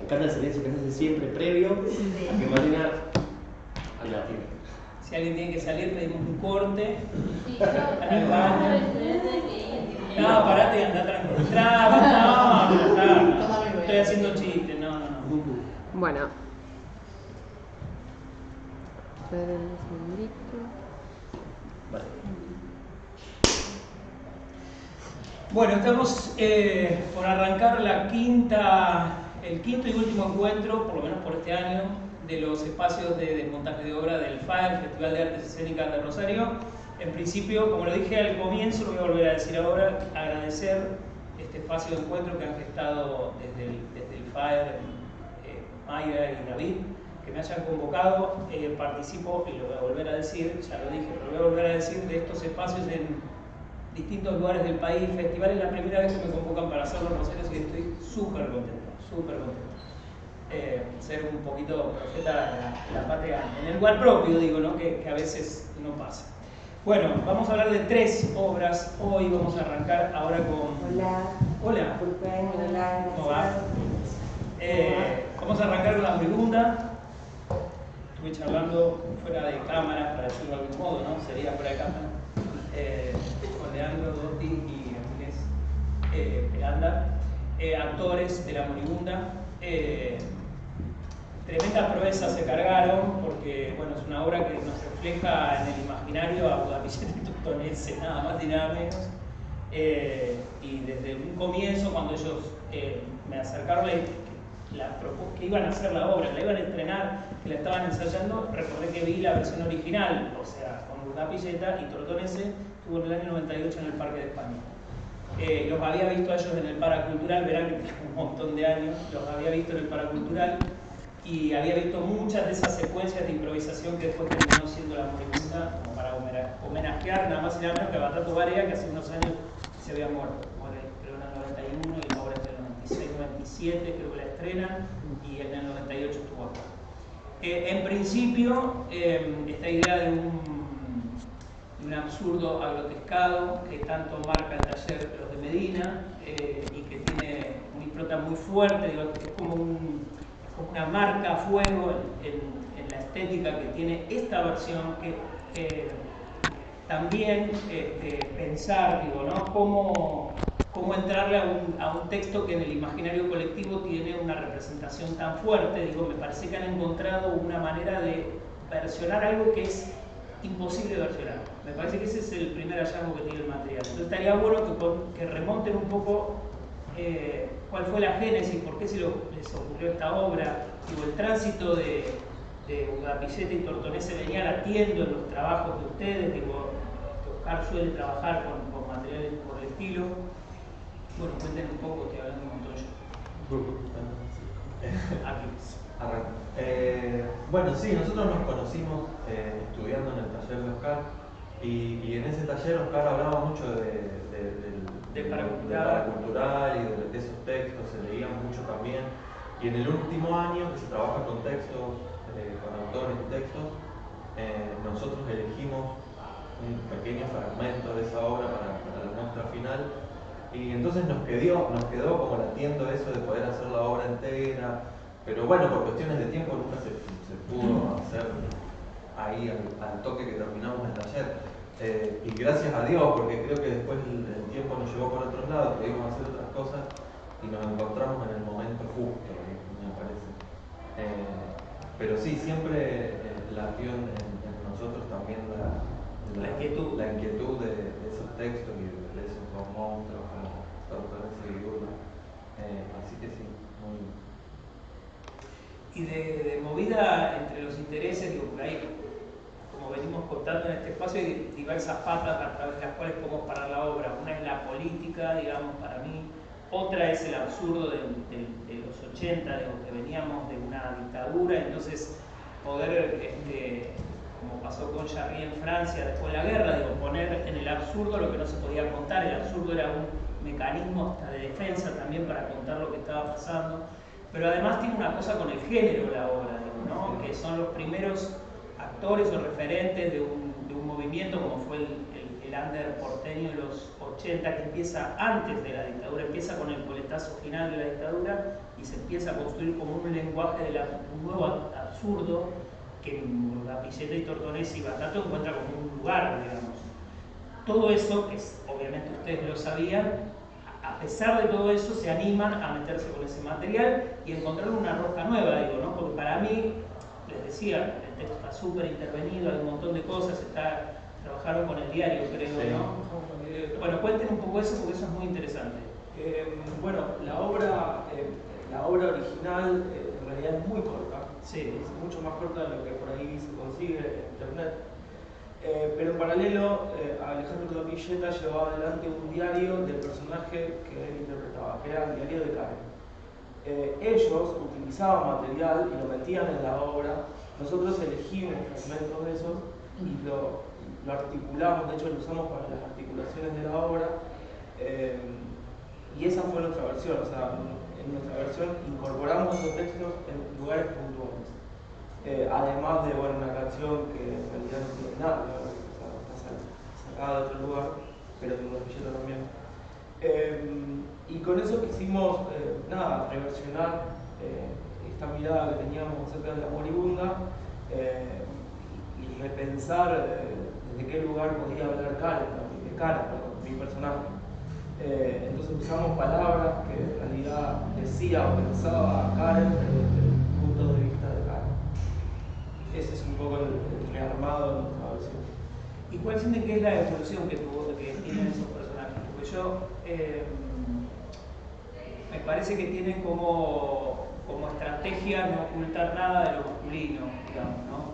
Me encanta el silencio que se hace siempre previo a que Marina tire. Si alguien tiene que salir, pedimos un corte. Sí, yo no, parate y anda tranquilo. No, estoy haciendo chistes, no. Bueno. Esperen un segundito. Vale. Bueno, estamos por arrancar el quinto y último encuentro, por lo menos por este año, de los espacios de desmontaje de obra del FAER, Festival de Artes Escénicas de Rosario. En principio, como lo dije al comienzo, lo voy a volver a decir ahora, agradecer este espacio de encuentro que han gestado desde el FAER, Maya y David, que me hayan convocado. Participo, y lo voy a volver a decir, ya lo dije, pero lo voy a volver a decir, de estos espacios en distintos lugares del país, festivales. La primera vez que me convocan para hacerlo en Rosario, así que estoy súper contento. Ser un poquito profeta de la patria, en el lugar propio, digo, ¿no? Que a veces no pasa. Bueno, vamos a hablar de 3 obras. Hoy vamos a arrancar ahora con... Hola. ¿Cómo va? Vamos a arrancar con la segunda. Estuve charlando fuera de cámara, para decirlo de algún modo, ¿no? Sería fuera de cámara. Con Leandro Dotti y Andrés Peranda, actores de La Moribunda. Tremendas proezas se cargaron, porque bueno, es una obra que nos refleja en el imaginario a Budapest teutonense, nada más y nada menos. Y desde un comienzo, cuando ellos me acercaron que iban a hacer la obra, la iban a estrenar, que la estaban ensayando, recordé que vi la versión original, o sea, con Budapest y Tortonese, estuvo en el año 98 en el Parque de España. Los había visto a ellos en el Paracultural, verán que tengo un montón de años, los había visto en el Paracultural y había visto muchas de esas secuencias de improvisación que después terminó siendo La Moribunda, como para homenajear nada más y nada menos que a Batato Barea, que hace unos años se había muerto, creo en el 91 y la obra es del 96-97, creo que la estrenan, y en el 98 estuvo acá. En principio, esta idea de un absurdo agrotescado que tanto marca el taller Los de Medina y que tiene una impronta muy fuerte, digo, es como una marca a fuego en la estética que tiene esta versión, que también pensar, digo, ¿no? Cómo entrarle a un texto que en el imaginario colectivo tiene una representación tan fuerte. Digo, me parece que han encontrado una manera de versionar algo que es imposible versionar. Me parece que ese es el primer hallazgo que tiene el material. Entonces estaría bueno que remonten un poco cuál fue la génesis, por qué les ocurrió esta obra. Digo, el tránsito de Budapest y Tortonese venía latiendo en los trabajos de ustedes. Digo, Oscar suele trabajar con materiales por el estilo. Bueno, cuenten un poco, estoy hablando un montón yo. Aquí. Bueno, sí, nosotros nos conocimos estudiando en el taller de Oscar y en ese taller Oscar hablaba mucho del paracultural y de esos textos, se leían mucho también. Y en el último año que se trabaja con textos, con autores y textos, nosotros elegimos un pequeño fragmento de esa obra para la muestra final. Y entonces nos quedó como latiendo eso de poder hacer la obra entera, pero bueno, por cuestiones de tiempo nunca se pudo hacer ahí al toque que terminamos el taller. Y gracias a Dios, porque creo que después el tiempo nos llevó por otros lados, pudimos hacer otras cosas y nos encontramos en el momento justo, me parece. Pero sí, siempre latió en nosotros también la inquietud de esos textos y de esos dos monstruos como Tortonese y Urla. Así que sí, muy bien. Y de movida entre los intereses, digo, por ahí, como venimos contando en este espacio, hay diversas patas a través de las cuales podemos parar la obra. Una es la política, digamos, para mí. Otra es el absurdo de los 80, digo, que veníamos de una dictadura, entonces poder, como pasó con Jarry en Francia después de la guerra, digo, poner en el absurdo lo que no se podía contar. El absurdo era un mecanismo hasta de defensa también para contar lo que estaba pasando. Pero además tiene una cosa con el género la obra, digo, ¿no? Que son los primeros actores o referentes de un movimiento como fue el el under porteño de los 80, que empieza antes de la dictadura, empieza con el coletazo final de la dictadura y se empieza a construir como un lenguaje de un nuevo absurdo que en Lapilleta y Tortonese y Batato encuentra como un lugar, digamos. Todo eso, que obviamente ustedes lo sabían, a pesar de todo eso se animan a meterse con ese material y encontrar una rosca nueva, digo, ¿no? Porque para mí, les decía, el texto está súper intervenido, hay un montón de cosas, trabajaron con el diario, creo, sí, ¿no? Bueno, cuenten un poco eso porque eso es muy interesante. Bueno, la obra original en realidad es muy corta, Sí. es mucho más corta de lo que por ahí se consigue en internet. Pero en paralelo, Alejandro Lapilleta llevaba adelante un diario del personaje que él interpretaba, que era el diario de Karen. Ellos utilizaban material y lo metían en la obra. Nosotros elegimos fragmentos de esos y lo articulamos, de hecho lo usamos para las articulaciones de la obra. Y esa fue nuestra versión, o sea, en nuestra versión incorporamos esos textos en lugares puntuales. Además de una canción que en realidad no tiene nada, está sacada de otro lugar, pero de una Lapilleta también. Y con eso quisimos, reversionar esta mirada que teníamos acerca de la moribunda y repensar desde qué lugar podía hablar Karen, mi personaje. Entonces usamos palabras que en realidad decía o pensaba Karen desde el punto de vista de Karen. Ese es un poco el rearmado de nuestra versión. ¿Y cuál sienten que es la evolución que tienen esos personajes? Porque yo me parece que tienen como estrategia no ocultar nada de lo masculino, digamos, ¿no?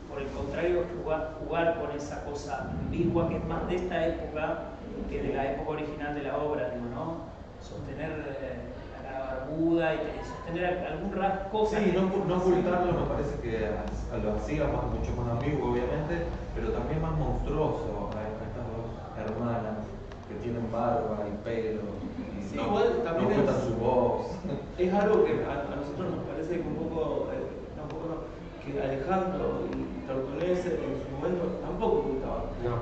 Por el contrario, jugar con esa cosa ambigua que es más de esta época que de la época original de la obra, digo, ¿no? Sostener la cara barbuda y sostener algún rasgo. Sí, no ocultarlo me parece que lo hacía mucho más ambiguo, obviamente, pero también más monstruoso a estas dos hermanas que tienen barba y pelo y Sí, no, igual también no ocultan su voz. Es algo que a nosotros nos parece que que Alejandro y Tortonese en su momento tampoco ocultaban. No.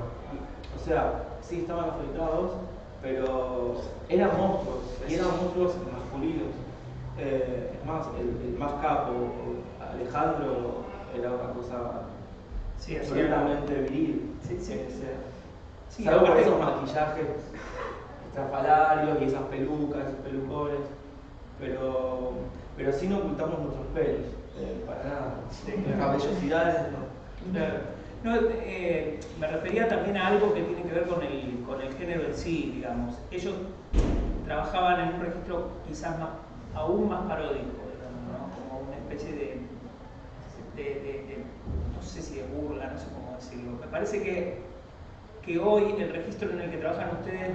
O sea, sí estaban afeitados, pero eran monstruos, y eran monstruos masculinos. Es más, el más capo, Alejandro, era una cosa absolutamente viril. Sí, salvo por aparte- esos maquillajes estrafalarios y esas pelucas, esos pelucones, pero sí no ocultamos nuestros pelos, para nada. Cabellosidades no. Claro. No, me refería también a algo que tiene que ver con el género en sí, digamos. Ellos trabajaban en un registro quizás aún más paródico, digamos, ¿no? Como una especie de no sé si de burla, no sé cómo decirlo. Me parece que hoy el registro en el que trabajan ustedes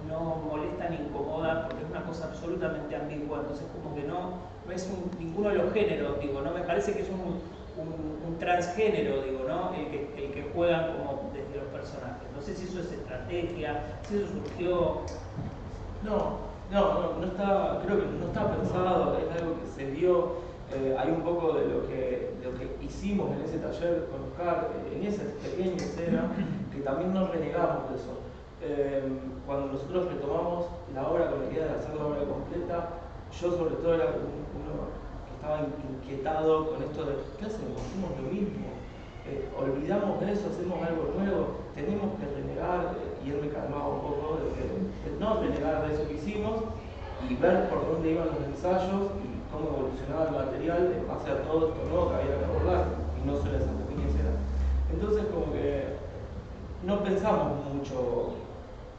no molesta ni incomoda porque es una cosa absolutamente ambigua, entonces como que no es ninguno de los géneros, digo, ¿no? Me parece que es un transgénero, digo, ¿no? El que juegan como desde los personajes. No sé si eso es estrategia, si eso surgió. No está, creo que no está pensado, es algo que se dio. Hay un poco de lo que hicimos en ese taller con Oscar, en esa pequeña escena, que también nos renegamos de eso. Cuando nosotros retomamos la obra con la idea de hacer la obra completa, yo sobre todo era uno que estaba inquietado con esto de ¿qué hacemos? Hacemos lo mismo, olvidamos de eso, hacemos algo nuevo, tenemos que renegar, y él me calmaba un poco de no renegar de eso que hicimos y ver por dónde iban los ensayos y cómo evolucionaba el material en base a todo esto nuevo que había que abordar y no solo esa pequeña escena. Entonces como que no pensamos mucho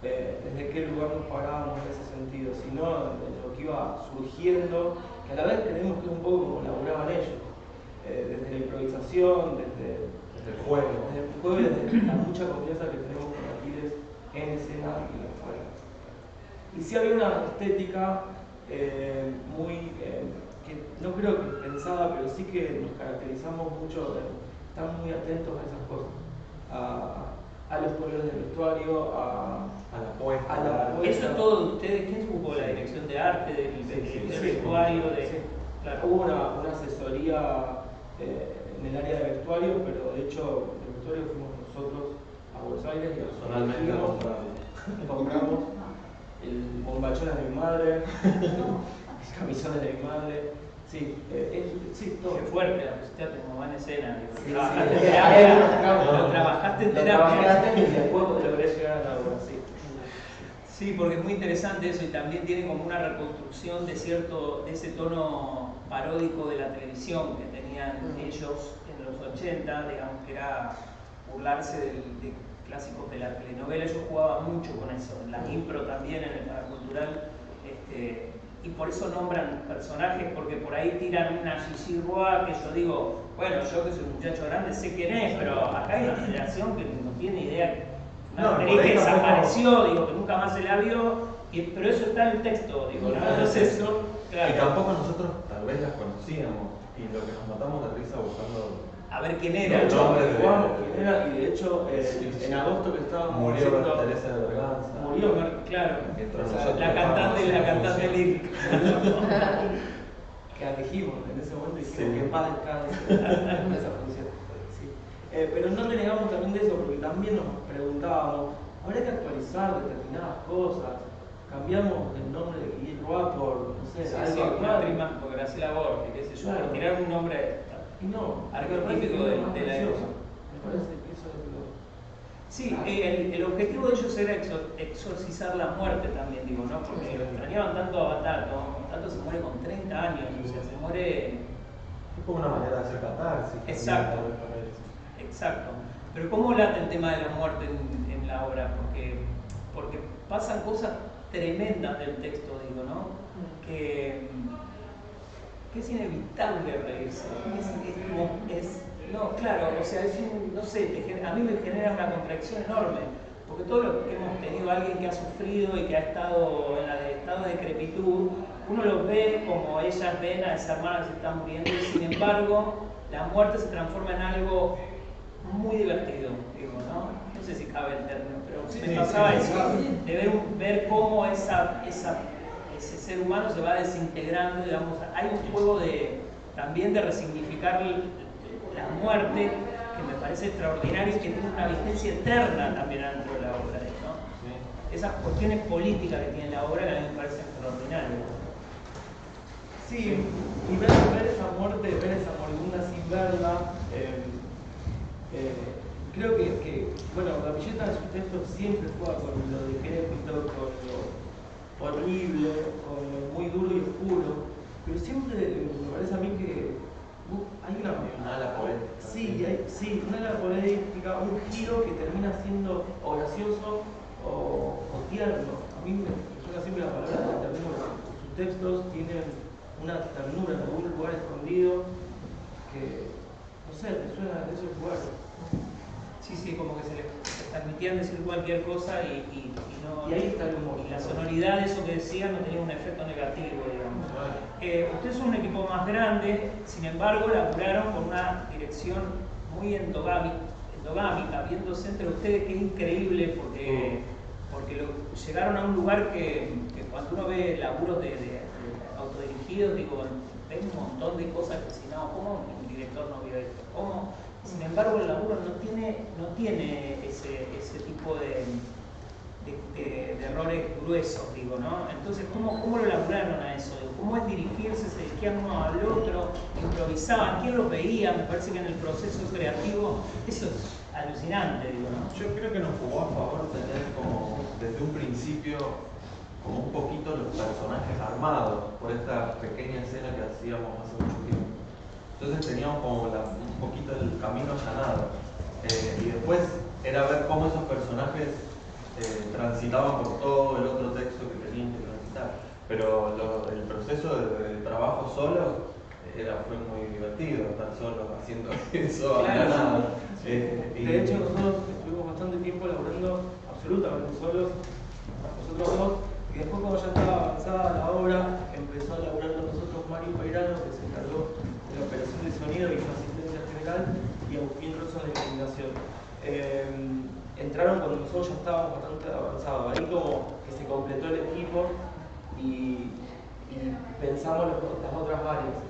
desde qué lugar nos parábamos en ese sentido, sino de lo que iba surgiendo, que a la vez creemos que es un poco como laburaban ellos, desde la improvisación, desde el juego. Desde el juego y desde la mucha confianza que tenemos con Aquiles en escena y afuera. Y sí había una estética muy, que no creo que pensada, pero sí que nos caracterizamos mucho, estamos muy atentos a esas cosas, a los colores del vestuario, a la puesta. Eso es todo de ustedes. ¿Quién se ocupó de la dirección de arte, del vestuario? Claro. Hubo una asesoría en el área de vestuario, pero de hecho el vestuario fuimos nosotros a Buenos Aires y Personalmente compramos el bombachones de mi madre, camisones de mi madre. Sí, sí, todo. Qué fuerte, la pusiste a tu mamá en escena. Digo, Sí, trabajaste en sí, terapia. hay unos tramos, Lo trabajaste en Lo trabajé terapia. antes y después logré llegar a la obra, sí. Sí, porque es muy interesante eso y también tiene como una reconstrucción de ese tono paródico de la televisión que tenían ellos en los 80, digamos que era burlarse de clásicos de la telenovela. Yo jugaba mucho con eso, en la impro también, en el paracultural, y por eso nombran personajes, porque por ahí tiran una Gigi Roa que yo digo, bueno, yo que soy un muchacho grande sé quién es, pero acá hay una generación que no tiene idea. Una actriz que desapareció, digo, que nunca más se la vio, pero eso está en el texto, digo, ¿no? Entonces eso, claro. Y tampoco nosotros tal vez las conocíamos, y lo que nos matamos de risa buscando a ver quién era. De hecho, jugamos quién era, y de hecho, en agosto que estábamos murió haciendo... Teresa de Berganza. Murió, claro. Mientras O sea, nosotros La cantante lírica. Que elegimos en ese momento y dijimos Sí. que paz descanse en esa función. Sí. Pero no renegamos también de eso porque también nos preguntábamos, ¿habría que actualizar determinadas cosas? Cambiamos el nombre de Guillermo Roa por, no sé, Sí, algo sí, una actual. prima, porque Graciela Borges, qué sé yo, Claro. por tirar un nombre Y no, arquetípico de la época. Me parece que eso es lo... Sí, el objetivo de ellos era exorcizar la muerte también, digo, ¿no? Porque lo extrañaban tanto a Batato. Batato se muere con 30 años, o sea, se muere... Es como una manera de hacer catarsis. Exacto. También, para ellos. Exacto. Pero ¿cómo late el tema de la muerte en la obra? Porque pasan cosas tremendas del texto, digo, ¿no? Que es inevitable reírse. No, claro, o sea, no sé, a mí me genera una contracción enorme, porque todo lo que hemos tenido alguien que ha sufrido y que ha estado en estado de decrepitud, uno los ve como ellas ven a esa hermana que se está muriendo, y sin embargo, la muerte se transforma en algo muy divertido, digo, ¿no? No sé si cabe el término, pero me pasaba eso, de ver cómo ese ser humano se va desintegrando, digamos, hay un juego también de resignificar la muerte que me parece extraordinario y que tiene una vigencia eterna también dentro de la obra, ¿no? Sí. Esas cuestiones políticas que tiene la obra que a mí me parecen extraordinarias. Sí, y ver esa muerte, ver esa moribunda sin verla, creo que bueno, Gavilleta en su texto siempre juega con lo decrépito, con lo horrible, con lo muy duro y oscuro, pero siempre me parece a mí que hay una ala poética. Sí, una ala poética, un giro que termina siendo o gracioso o tierno. A mí me suena siempre la palabra de ternura. Sus textos tienen una ternura en algún lugar escondido que, no sé, te suena de esos lugares. Sí, como que se les permitían decir cualquier cosa y no. Y ahí está el humor. Y la sonoridad de eso que decían no tenía un efecto negativo, digamos. Ustedes son un equipo más grande, sin embargo, laburaron con una dirección muy endogámica, viéndose entre ustedes, que es increíble porque llegaron a un lugar que cuando uno ve laburos de autodirigidos, digo, ven un montón de cosas que si no, ¿cómo un director no vio esto? ¿Cómo? Sin embargo, el laburo no tiene ese tipo de errores gruesos, digo, ¿no? Entonces, ¿cómo lo laburaron a eso? ¿Cómo es dirigirse? ¿Se dirigían uno al otro? ¿Improvisaban? ¿Quién los veía? Me parece que en el proceso creativo eso es alucinante, digo, ¿no? Yo creo que nos jugó a favor tener como desde un principio como un poquito los personajes armados por esta pequeña escena que hacíamos hace mucho tiempo. Entonces teníamos como un poquito el camino allanado. Y después era ver cómo esos personajes transitaban por todo el otro texto que tenían que transitar. Pero el proceso de trabajo solo fue muy divertido, estar solos haciendo eso a la nada. De hecho, nosotros estuvimos bastante tiempo laburando absolutamente solos, nosotros dos, y después cuando ya estaba avanzada la obra, empezó a laburar con nosotros Mario Peirano, que se encargó de la operación de sonido y la asistencia general, y Agustín Rosso en la iluminación. Entraron cuando nosotros ya estábamos bastante avanzados, ahí como que se completó el equipo y pensamos las otras áreas.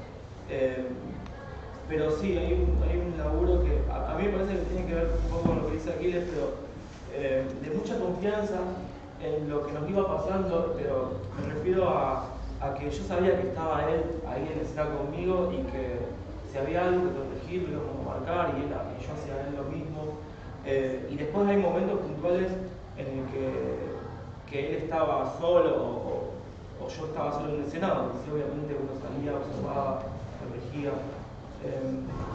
Pero sí, hay un laburo que a mí me parece que tiene que ver un poco con lo que dice Aquiles, pero de mucha confianza en lo que nos iba pasando, pero me refiero a que yo sabía que estaba él ahí en escena conmigo y que si había algo que corregir, lo íbamos a marcar y yo hacía él lo mismo. Y después hay momentos puntuales en el que él estaba solo o yo estaba solo en el escenario, porque sí, obviamente uno salía, observaba, corregía.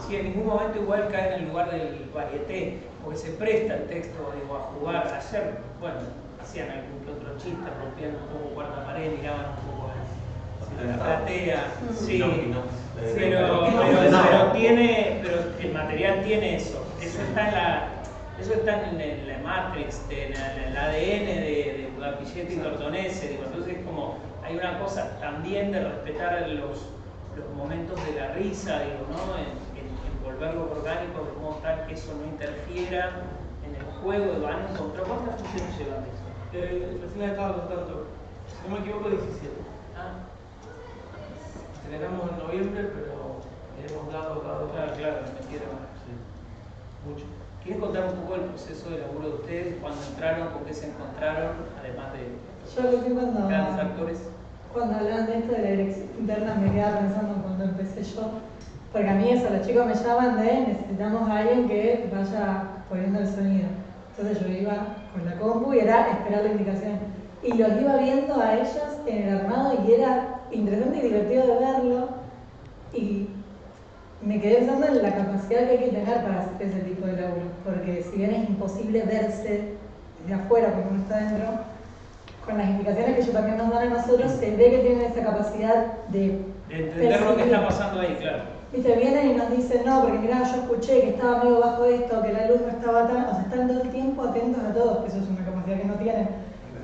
Sí, en ningún momento igual cae en el lugar del varieté, porque se presta el texto, digo, a jugar. Ayer, bueno, hacían algún que otro chiste, rompían un poco cuarta pared, miraban un poco la platea. Sí, pero el material tiene eso. Eso está en la Matrix, en el ADN de Budapest y Tortonese. Digo, entonces como hay una cosa también de respetar los momentos de la risa, digo, ¿no? En volverlo orgánico, de modo tal que eso no interfiera en el juego de van a encontrar. ¿Cuántas funciones llevan de eso? Recién estaba contando, si no me equivoco, 17. Ah. Estrenamos en noviembre, pero le hemos dado cada uno. Claro, me quiero. Sí. Mucho. ¿Quieren contar un poco el proceso de laburo de ustedes? ¿Cuándo entraron? ¿Con qué se encontraron? Además de Yo lo que grandes actores. Cuando hablaban de esto de la dirección interna me quedaba pensando cuando empecé yo, porque a mí eso, los chicos me llaman de necesitamos a alguien que vaya poniendo el sonido. Entonces yo iba con la compu y era esperar la indicación. Y los iba viendo a ellos en el armado y era interesante y divertido de verlo. Y me quedé pensando en la capacidad que hay que tener para hacer ese tipo de laburo. Porque si bien es imposible verse desde afuera cuando uno está dentro, con las indicaciones que ellos también nos dan a nosotros, se ve que tienen esa capacidad de entender lo que está pasando ahí, claro. Viste, vienen y nos dicen, no, porque mirá, yo escuché que estaba medio bajo esto, que la luz no estaba tan... O sea, están todo el tiempo atentos a todos, que eso es una capacidad que no tienen.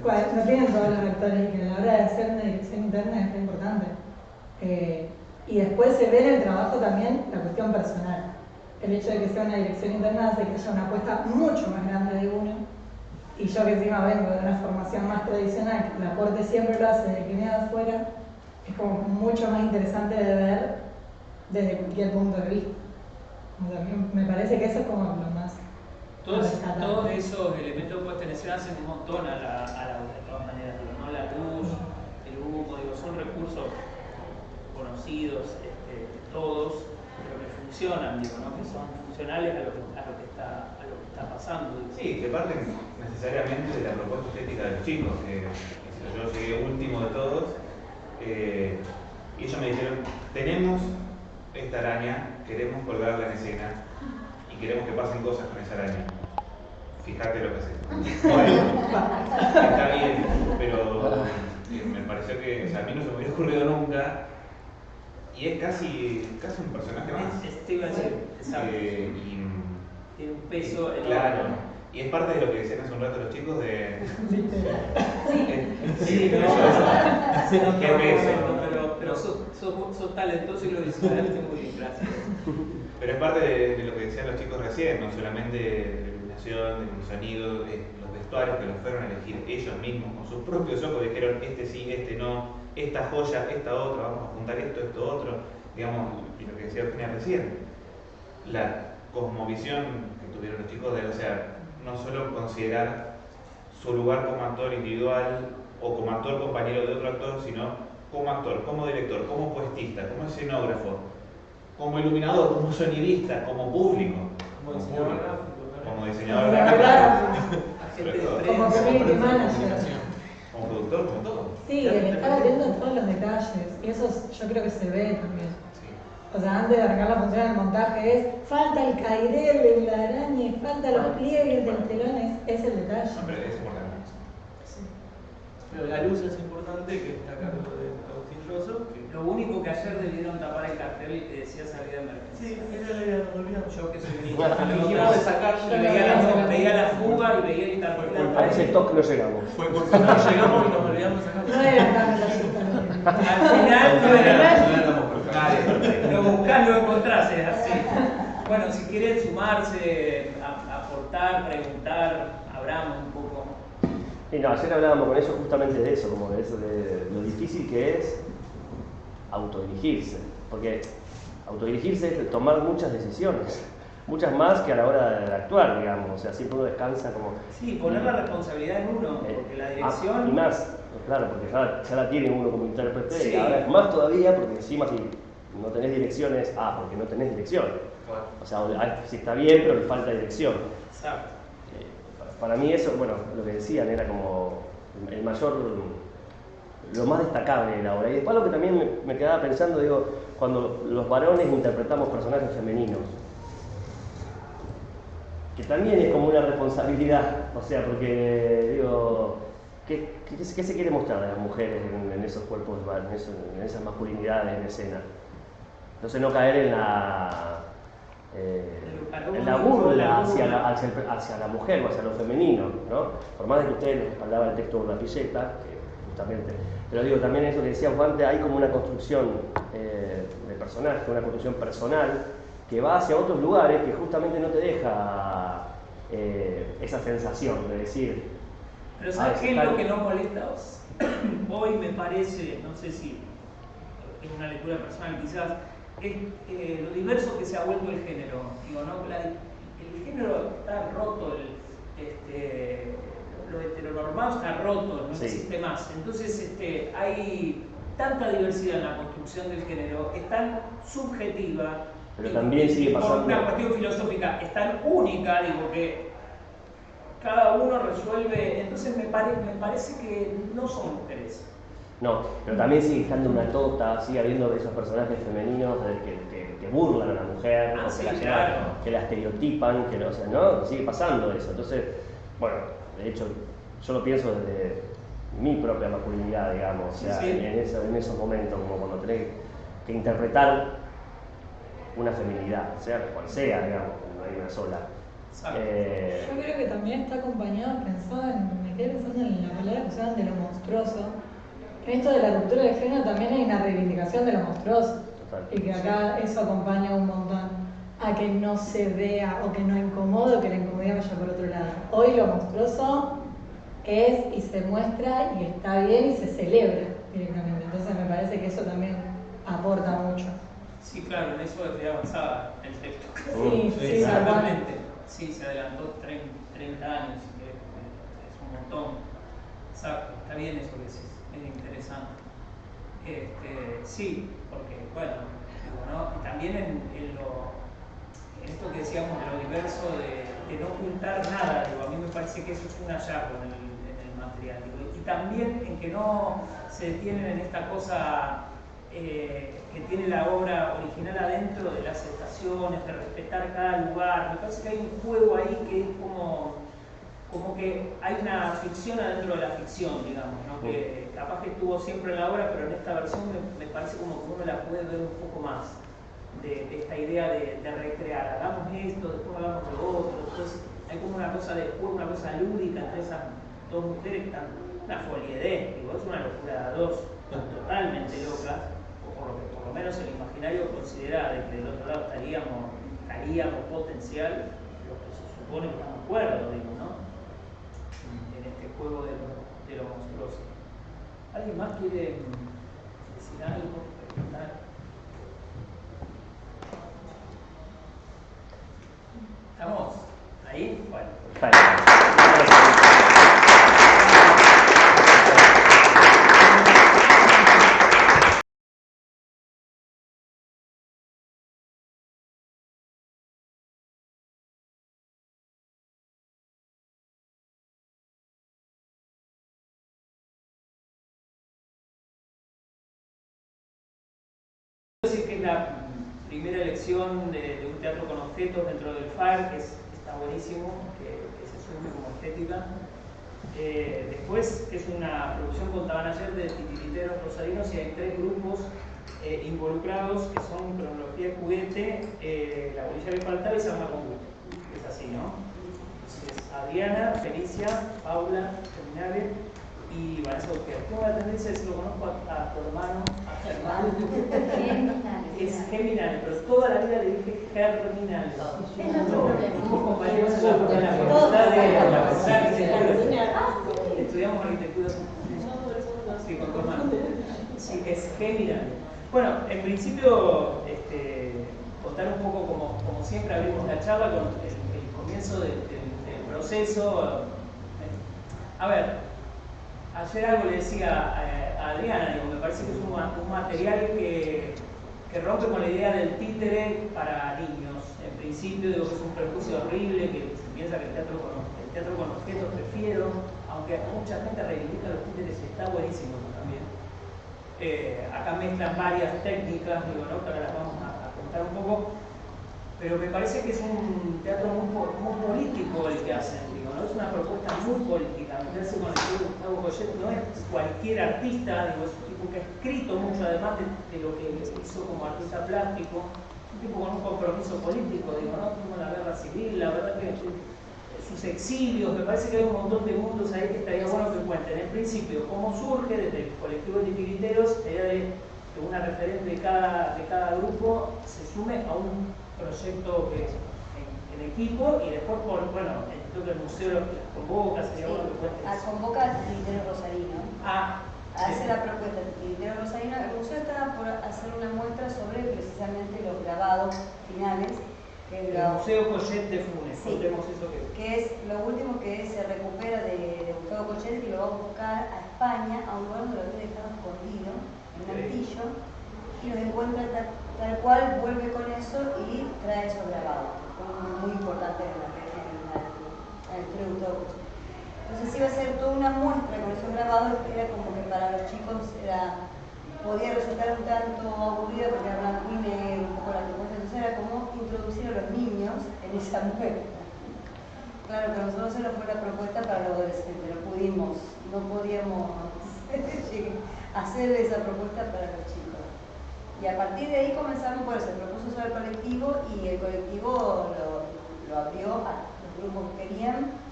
No tienen todos los actores y que a la hora de hacer una dirección interna es muy importante. Y después se ve en el trabajo también la cuestión personal. El hecho de que sea una dirección interna hace que haya una apuesta mucho más grande de uno. Y yo que encima vengo de una formación más tradicional, que el aporte siempre lo hace de que viene de afuera, es como mucho más interesante de ver desde cualquier punto de vista. O sea, a mí me parece que eso es como lo más... Todos esos elementos de puesta en escena hacen un montón a la obra, de todas maneras, digo, ¿no? La luz, el humo, digo, son recursos conocidos, todos, pero que funcionan, digo, ¿no? Que son funcionales a lo que está pasando. Digo. Sí, que parten necesariamente de la propuesta estética de los chicos, que yo llegué último de todos, y ellos me dijeron, tenemos esta araña, queremos colgarla en escena y queremos que pasen cosas con esa araña. Fíjate lo que sé. Bueno, está bien, pero me pareció que, o sea, a mí no se me hubiera ocurrido nunca y es casi un personaje más. Te iba a decir, exacto. Tiene un peso enorme. Claro. Y es parte de lo que decían hace un rato los chicos de... Sí, no, qué peso. Pero sos talentoso y lo disfrutaste muy bien, gracias. Pero es parte de lo que decían los chicos recién, no solamente de la iluminación, del sonido, los vestuarios que los fueron a elegir ellos mismos, con sus propios ojos dijeron este sí, este no, esta joya, esta otra, vamos a juntar esto otro, digamos, y lo que decía Eugenia recién, la cosmovisión que tuvieron los chicos de, o sea, no solo considerar su lugar como actor individual o como actor compañero de otro actor, sino como actor, como director, como puestista, como escenógrafo, como iluminador, como sonidista, como público, Como diseñador gráfico. como diseñador gráfico, Como community manager. como productor, como todo. Sí, el estar atento a todos los detalles. Y eso yo creo que se ve también. Sí. O sea, antes de arrancar la función del montaje es falta el cairel de la araña, falta los pliegues del telón, es el detalle. Hombre, es importante. Pero la luz es importante, que está a cargo de Agustín Rosso. Lo único que ayer debieron tapar el cartel que decía salida de emergencia. Sí, esa es la idea, nos olvidamos. Yo que soy un Dijimos de sacar, veía la fuga y veía el cartel. A ese toque no llegamos. Fue porque no llegamos y nos olvidamos de sacar. No era tan detallistas. Al final no era. Nadie. Lo buscás, lo encontrás, es así. Bueno, si quieren sumarse, aportar, preguntar, abramos un poco. Y no, ayer hablábamos con ellos justamente de eso, como de eso, de lo difícil que es autodirigirse, porque autodirigirse es tomar muchas decisiones. muchas más que a la hora de actuar, digamos, o sea, siempre uno descansa como... Sí, poner la responsabilidad en uno, porque la dirección... y más, claro, porque ya la tiene uno como intérprete, Sí. y ahora es más todavía, porque encima si no tenés direcciones, porque no tenés dirección. Claro. O sea, si está bien, pero le falta dirección. Exacto. Para mí eso, bueno, lo que decían era como el mayor, lo más destacable de la obra. Y después lo que también me quedaba pensando, digo, cuando los varones interpretamos personajes femeninos, que también es como una responsabilidad, o sea, porque, digo, ¿qué se quiere mostrar de las mujeres en esos cuerpos, en esas masculinidades en escena? Entonces no caer en la burla hacia la mujer o hacia lo femenino, ¿no? Por más de que usted hablaba del texto de la Pilleta, que justamente, pero digo, también eso que decíamos antes, hay como una construcción de personaje, una construcción personal, que va hacia otros lugares que justamente no te deja esa sensación de decir... Pero ¿sabes qué es lo que no molesta hoy? Me parece, no sé si es una lectura personal quizás, es lo diverso que se ha vuelto el género. Digo, ¿no? El género está roto, lo heteronormado está roto, no Sí. existe más. Entonces hay tanta diversidad en la construcción del género, es tan subjetiva, Pero también sigue pasando... por una cuestión filosófica, es tan única, digo, que cada uno resuelve. Entonces me parece que no son mujeres. No, pero también sigue estando una tota, sigue habiendo esos personajes femeninos que burlan a la mujer, o sí, que, claro. que la estereotipan, que no, o sea, ¿no? Sigue pasando eso. Entonces, bueno, de hecho, yo lo pienso desde mi propia masculinidad, digamos, o sea, Sí, sí. en esos momentos, como cuando tenés que interpretar una feminidad, sea cual sea, digamos, no hay una sola. Yo creo que también está acompañado, me quedé pensando en la palabra que usaban de lo monstruoso. En esto de la ruptura de género también hay una reivindicación de lo monstruoso. Total. Y que acá eso acompaña un montón a que no se vea o que no incomode o que la incomodidad vaya por otro lado. Hoy lo monstruoso es y se muestra y está bien y se celebra directamente. Entonces me parece que eso también aporta mucho. Sí, claro, en eso es de avanzada el texto. Sí, tal cual. Exactamente. Sí, se adelantó 30 años, que es un montón. Exacto, está bien eso que decís, es interesante. Sí, porque, bueno, digo, ¿no? Y también en esto que decíamos de lo diverso, de no ocultar nada, digo, a mí me parece que eso es un hallazgo en el material. Digo, y también en que no se detienen en esta cosa que tiene la obra original adentro de las estaciones, de respetar cada lugar. Me parece que hay un juego ahí que es como que hay una ficción adentro de la ficción, digamos, ¿no? Que capaz que estuvo siempre en la obra, pero en esta versión me parece como que uno la puede ver un poco más de esta idea de recrear. Hagamos esto, después hagamos lo otro. Entonces hay como una cosa de juego, una cosa lúdica entre esas dos mujeres que están una foliedez, digo, es una locura de dos, totalmente locas. Por lo menos el imaginario considera de que del otro lado estaríamos potencial los que se supone que estamos de acuerdo, digo, ¿no? En este juego de lo monstruoso. ¿Alguien más quiere decir algo? Preguntar. ¿Estamos ahí? Bueno. Decir que es la primera elección de un teatro con objetos dentro del FAR, que está buenísimo, que se sume como estética. Después, que es una producción, contaban ayer, de titiriteros rosarinos, y hay 3 grupos involucrados, que son Cronología Juguete, La Bolilla que Faltaba y Sama con Gusto. Es así, ¿no? Entonces, Adriana, Felicia, Paula, Terminale y Vanessa Gutiérrez. Tengo la tendencia de, si lo conozco a tu hermano, a Germán. Es Geminal, pero toda la vida le dije Germinal. Fuimos compañeros en la facultad de arquitectura. Estudiamos arquitectura. Sí, con tu hermano. Sí, es Geminal. Bueno, en principio, contar un poco, como siempre abrimos la charla, con el comienzo del proceso. A ver, ayer algo le decía a Adriana, digo, me parece que es un material que rompe con la idea del títere para niños. En principio digo que es un prejuicio horrible, que se piensa que el teatro con objetos prefiero, aunque mucha gente reivindica los títeres, está buenísimo también. Acá mezclan varias técnicas, digo, ¿no? Que ahora las vamos a contar un poco, pero me parece que es un teatro muy político el que hacen, digo, ¿no? Es una propuesta muy política. Meterse con el tío Gustavo Collet no es cualquier artista, digo, es un tipo que ha escrito mucho, además de lo que hizo como artista plástico, un tipo con un compromiso político, digo, ¿no? Como la guerra civil, la verdad que sus exilios, me parece que hay un montón de mundos ahí que estaría bueno que cuenten. En principio, cómo surge desde el colectivo de titiriteros la idea de que una referente de cada grupo se sume a un proyecto que en equipo y después bueno, creo que el museo lo convoca, sería bueno que cuentes. Convoca al titiritero rosarino. Hace la propuesta del titiritero rosarino. El museo está por hacer una muestra sobre precisamente los grabados finales. El Museo Collet de Funes, sí, contemos eso que es lo último que se recupera de Gustavo Collet y lo va a buscar a España, a un lugar donde lo había dejado escondido, en un altillo, y los encuentra tal cual, vuelve con eso y trae esos grabados, que fueron muy importantes en la historia de Gustavo Collet. Entonces iba a ser toda una muestra con esos grabados, era como que para los chicos podía resultar un tanto aburrido porque era blanco y negro, un poco la propuesta, entonces era como introducir a los niños en esa muestra. Claro que a nosotros se nos fue la propuesta para los adolescentes, no podíamos hacer esa propuesta para los chicos. Y a partir de ahí comenzamos por eso, el propuso sobre el colectivo y el colectivo lo abrió a los grupos que querían.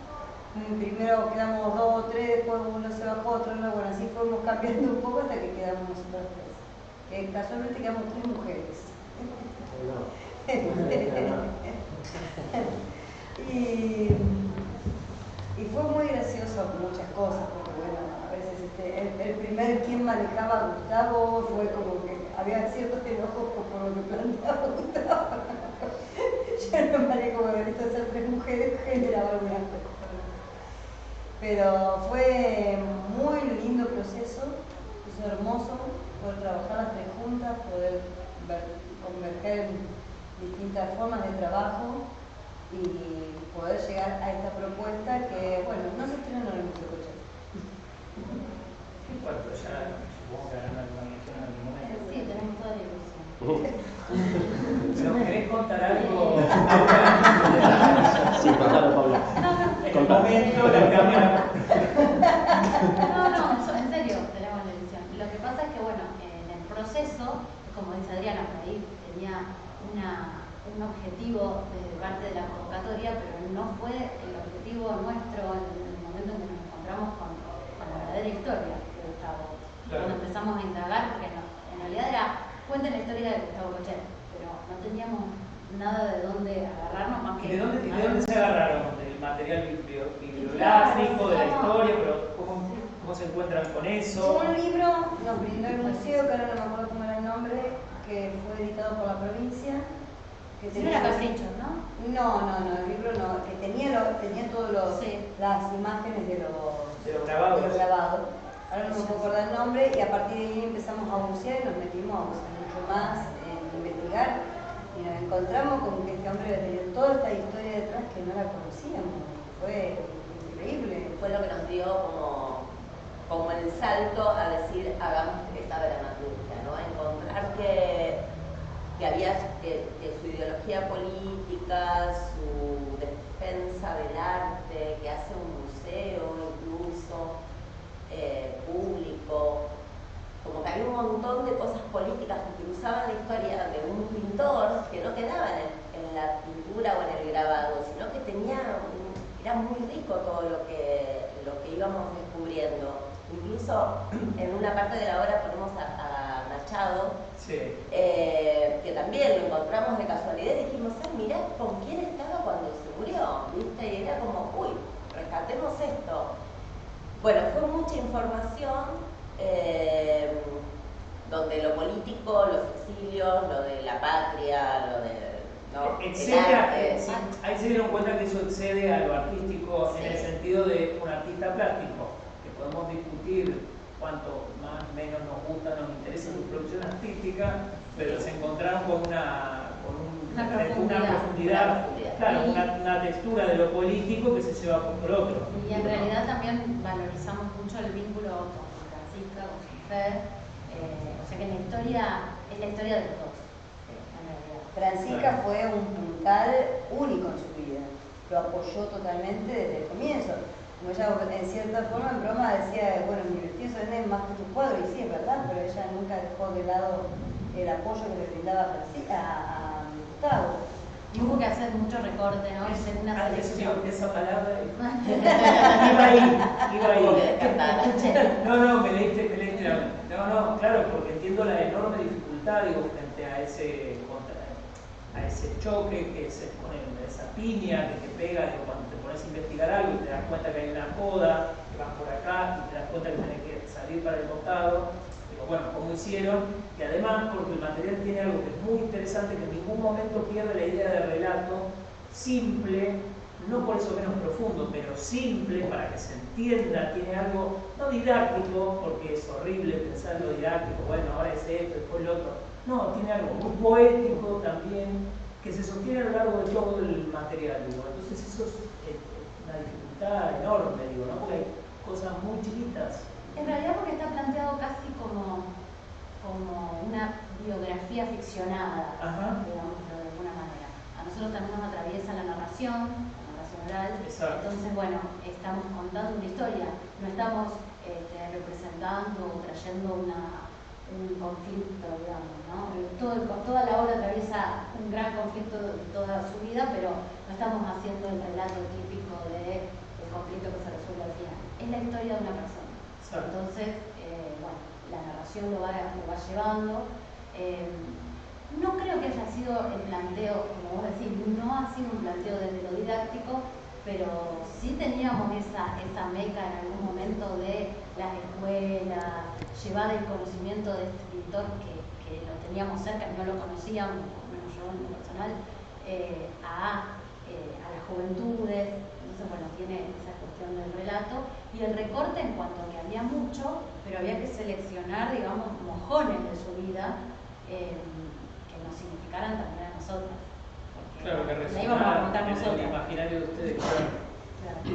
Primero quedamos 2 o 3, después uno se bajó, otro no, bueno, así fuimos cambiando un poco hasta que quedamos nosotros 3. Casualmente quedamos 3 mujeres. Y fue muy gracioso muchas cosas, porque bueno, a veces el primer quien manejaba a Gustavo fue como que había ciertos enojos por lo que planteaba Gustavo. Yo no manejo, bueno, esto de ser 3 mujeres generaba algunas cosas. Pero fue muy lindo proceso, es hermoso poder trabajar las 3 juntas, poder converger en distintas formas de trabajo y poder llegar a esta propuesta que, bueno, no se estrena en el Museo Collet. Bueno, pero ya supongo que harán alguna mención en algún momento. Sí, tenemos toda la ilusión. ¿Pero querés contar algo? Sí, contalo, Paula. En un momento la cámara. No, en serio, tenemos la ilusión. Lo que pasa es que, bueno, en el proceso, como dice Adriana, por ahí tenía un objetivo de parte de la convocatoria, pero no fue el objetivo nuestro en el momento en que nos encontramos con la verdadera historia de Gustavo. Claro. Cuando empezamos a indagar, porque en realidad era, cuenten la historia de Gustavo Collet, pero no teníamos nada de dónde agarrarnos más que... ¿De dónde se agarraron? ¿Del material bibliográfico, de la historia? Pero ¿cómo se encuentran con eso? Un libro nos brindó el museo, que ahora no me acuerdo cómo era el nombre, que fue editado por la provincia. Que no era Capricho, ¿no? No, el libro no, que tenía todas las imágenes de los grabados. Ahora no me puedo acordar el nombre y a partir de ahí empezamos a bucear y nos metimos a bucear mucho más, en investigar y nos encontramos con que este hombre tenía toda esta historia detrás que no la conocíamos. Fue increíble. Fue lo que nos dio como el salto a decir hagamos esta dramaturgia, ¿no? Encontrar que había que su ideología política, su defensa del arte, que hace un museo incluso público, como que había un montón de cosas políticas que cruzaban la historia de un pintor que no quedaban en la pintura o en el grabado, sino que era muy rico todo lo que íbamos descubriendo. Incluso en una parte de la obra ponemos a Machado, sí. Que también lo encontramos de casualidad y dijimos, mirá con quién estaba cuando se murió, ¿viste? Y era como, uy, rescatemos esto. Bueno, fue mucha información, donde lo político, los exilios, lo de la patria, lo de... ¿no? Excede, sí, ahí se dieron cuenta que eso excede a lo artístico, sí, en el sentido de un artista plástico, que podemos discutir cuánto más o menos nos gusta, nos interesa su producción artística, pero se encontraron con una profundidad, claro, una textura de lo político que se lleva por otro. Y en realidad también valorizamos mucho el vínculo con Francisca, con su Fer, o sea que la historia es la historia de los dos, en realidad. Francisca fue un puntal único en su vida, lo apoyó totalmente desde el comienzo. Como ella en cierta forma en broma decía, bueno, mi vestido se vende más que tu cuadro, y sí, es verdad, pero ella nunca dejó de lado el apoyo que le brindaba a Gustavo. Y hubo que hacer mucho recorte, ¿no? Hacer una selección. Esa palabra iba ahí. No, me leíste la... No, claro, porque entiendo la enorme dificultad, digo, frente a ese choque que se pone, esa piña que te pega, digo, cuando te pones a investigar algo y te das cuenta que hay una poda, que vas por acá y te das cuenta que tenés que salir para el costado. Digo, bueno, ¿cómo hicieron? Y además, porque el material tiene algo que es muy interesante, que en ningún momento pierde la idea de relato simple, no por eso menos profundo, pero simple para que se entienda, tiene algo no didáctico, porque es horrible pensar en lo didáctico, bueno, ahora es esto, después lo otro. No, tiene algo muy poético también, que se sostiene a lo largo de todo el material, digo. Entonces eso es una dificultad enorme, digo, ¿no? Porque hay cosas muy chiquitas. En realidad porque está planteado casi como una biografía ficcionada, digamos, de alguna manera. A nosotros también nos atraviesa la narración oral. Exacto. Entonces, bueno, estamos contando una historia, no estamos representando o trayendo un conflicto, digamos, ¿no? Toda la obra atraviesa un gran conflicto de toda su vida, pero no estamos haciendo el relato típico del conflicto que se resuelve al final. Es la historia de una persona. Exacto. Entonces, bueno, la narración lo va llevando. No creo que haya sido el planteo, como vos decís, no ha sido un planteo desde lo didáctico, pero sí teníamos esa meca en algún momento de las escuelas, llevar el conocimiento de este pintor que lo teníamos cerca, no lo conocíamos, por lo menos yo en lo personal, a las juventudes. Entonces, bueno, tiene esa cuestión del relato y el recorte en cuanto a que había mucho, pero había que seleccionar, digamos, mojones de su vida que nos significaran también a nosotros. Claro, que la íbamos a contar en nosotros. el imaginario de ustedes.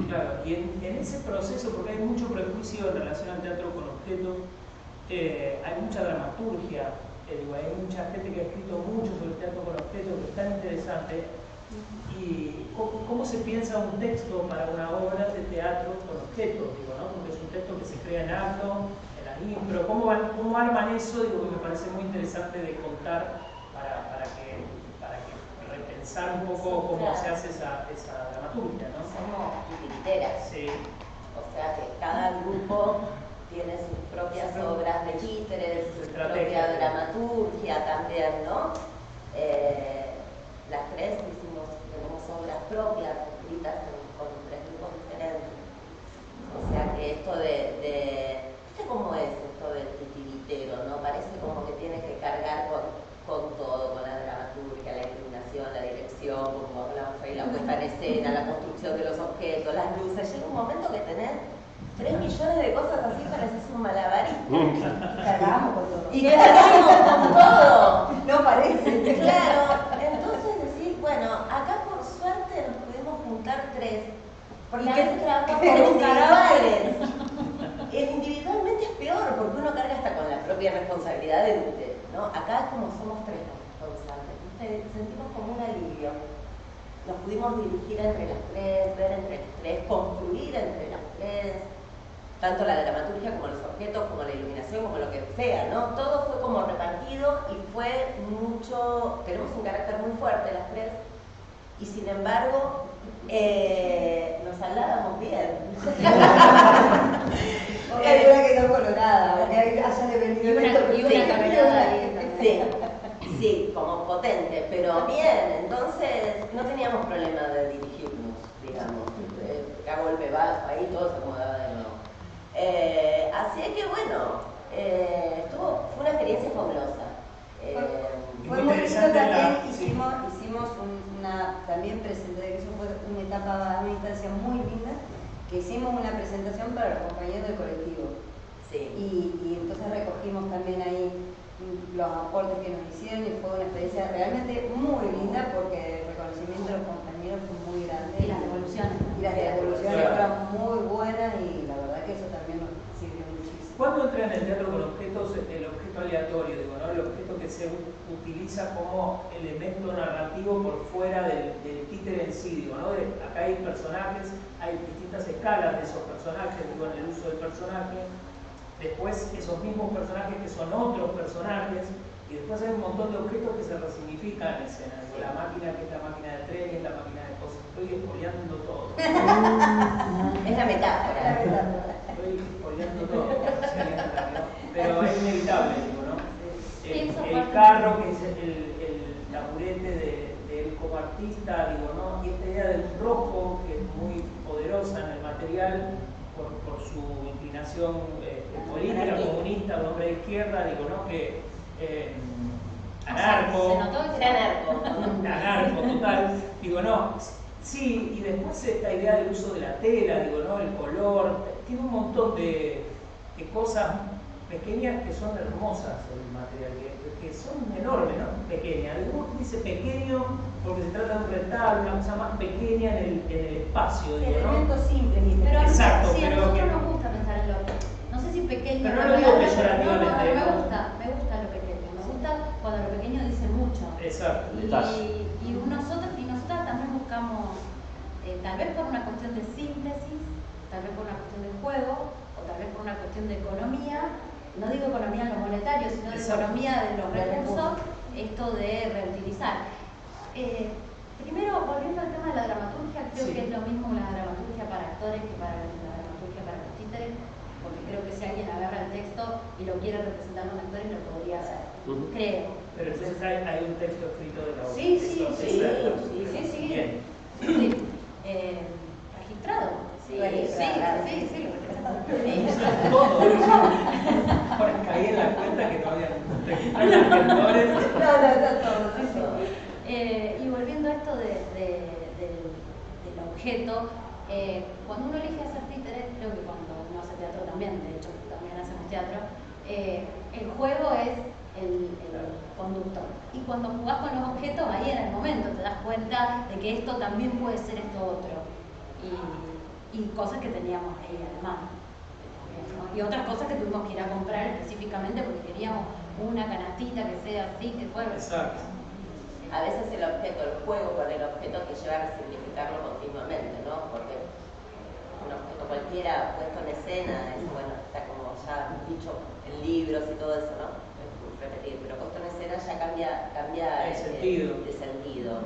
Claro. Y en ese proceso, porque hay mucho prejuicio en relación al teatro con objetos, hay mucha dramaturgia, hay mucha gente que ha escrito mucho sobre el teatro con objetos, que es tan interesante. Y cómo se piensa un texto para una obra de teatro con objetos, digo, ¿no? Porque es un texto que se crea en acto, en la impro, ¿cómo arman eso? Digo, que me parece muy interesante de contar para que repensar un poco cómo se hace esa dramaturgia, ¿no? Somos titiriteras. Sí. O sea que cada grupo tiene sus propias obras de títeres, su propia dramaturgia también, ¿no? Las tres tenemos obras propias, escritas con tres grupos diferentes. O sea que esto ¿viste cómo es esto del titiritero, no? Parece como que tiene que cargar con todo, con la dramaturgia, la iluminación, la dirección, como hablamos ahí, la puesta en escena, la construcción de los objetos, las luces. Llega un momento que tenés 3 millones de cosas así, pareces un malabarista. Y cargamos con todo. Y cargamos con todo. No parece. Claro, entonces decís, bueno, acá por suerte nos pudimos juntar 3. Porque a veces trabajamos por individuales. El individualmente es peor, porque uno carga hasta con la propia responsabilidad ¿no? Acá como somos 3 los responsables, sentimos como un alivio. Nos pudimos dirigir entre las 3, ver entre las 3, construir entre las 3. Tanto la dramaturgia como los objetos, como la iluminación, como lo que sea, ¿no? Todo fue como repartido y fue mucho... Tenemos un carácter muy fuerte las 3 y sin embargo nos hablábamos bien. Porque hay una que quedó colorada, porque haya devenido y una caminada Sí, como potente, pero bien, entonces no teníamos problema de dirigirnos, digamos. A golpe bajo, ahí todo se acomodaba de nuevo. Así que bueno, fue una experiencia fabulosa. Fue muy lindo también, sí. hicimos una también presentación, eso fue una etapa, una instancia muy linda, que hicimos una presentación para los compañeros del colectivo. Sí. Y entonces recogimos también ahí los aportes que nos hicieron y fue una experiencia realmente muy linda porque el reconocimiento de los compañeros fue muy grande. Y las devoluciones. Y las devoluciones fueron muy buenas y la verdad que eso también nos sirvió muchísimo. ¿Cuándo entra en el teatro con objetos, el objeto aleatorio, digo, ¿no? El objeto que se utiliza como elemento narrativo por fuera del títere en sí, digo, ¿no? Acá hay personajes, hay distintas escalas de esos personajes, digo, en el uso del personaje. Después esos mismos personajes que son otros personajes, y después hay un montón de objetos que se resignifican en escena. Digo, la máquina que es la máquina de tren, es la máquina de cosas. Estoy espoleando todo. Es la metáfora. Estoy espoleando todo. Pero es inevitable, digo, ¿no? El carro, que es el taburete del como artista, digo, ¿no? Y esta idea del rojo, que es muy poderosa en el material, por su inclinación política, comunista, un hombre de izquierda, digo, ¿no? Que anarco. Se notó que era anarco. Anarco, total. Digo, no. Sí, y después esta idea del uso de la tela, digo, ¿no? El color. Tiene un montón de cosas pequeñas que son hermosas el material, que son enormes, ¿no? Pequeñas. Algunos dice pequeño porque se trata de un retablo, una cosa más pequeña en el espacio, digo, ¿no? Elementos simples y Pero exacto, sí, a pero nosotros que... nos gusta pensar en lo no sé si pequeño, pero no lo digo no, peyorativamente, me ¿no? gusta lo pequeño, me gusta cuando lo pequeño dice mucho. Exacto. Y nosotros y nosotras también buscamos, tal vez por una cuestión de síntesis, tal vez por una cuestión de juego, o tal vez por una cuestión de economía, no digo economía en lo monetario, sino de economía de los recursos, esto de reutilizar. Primero, volviendo al tema de la dramaturgia, creo que es lo mismo la dramaturgia para actores que para la dramaturgia para los títeres, porque creo que si alguien agarra el texto y lo quiere representar con actores, lo podría hacer. Creo. Pero entonces hay un texto escrito de la obra. Sí. Bien. Sí. Registrado. Sí, lo registrado. Todo. Ahora caí en la cuenta que no había actores. todo. Y volviendo a esto del objeto, cuando uno elige hacer títeres, creo que cuando uno hace teatro también, de hecho también hacemos teatro, el juego es el conductor. Y cuando jugás con los objetos, ahí en el momento te das cuenta de que esto también puede ser esto otro. Y cosas que teníamos ahí además. ¿No? Y otras cosas que tuvimos que ir a comprar específicamente porque queríamos una canastita que sea así, que fuera. Exacto. A veces el objeto, el juego con el objeto te lleva a resignificarlo continuamente, ¿no? Porque un objeto cualquiera puesto en escena, bueno, está como ya dicho en libros y todo eso, ¿no? Repetir, pero puesto en escena ya cambia el sentido. El sentido.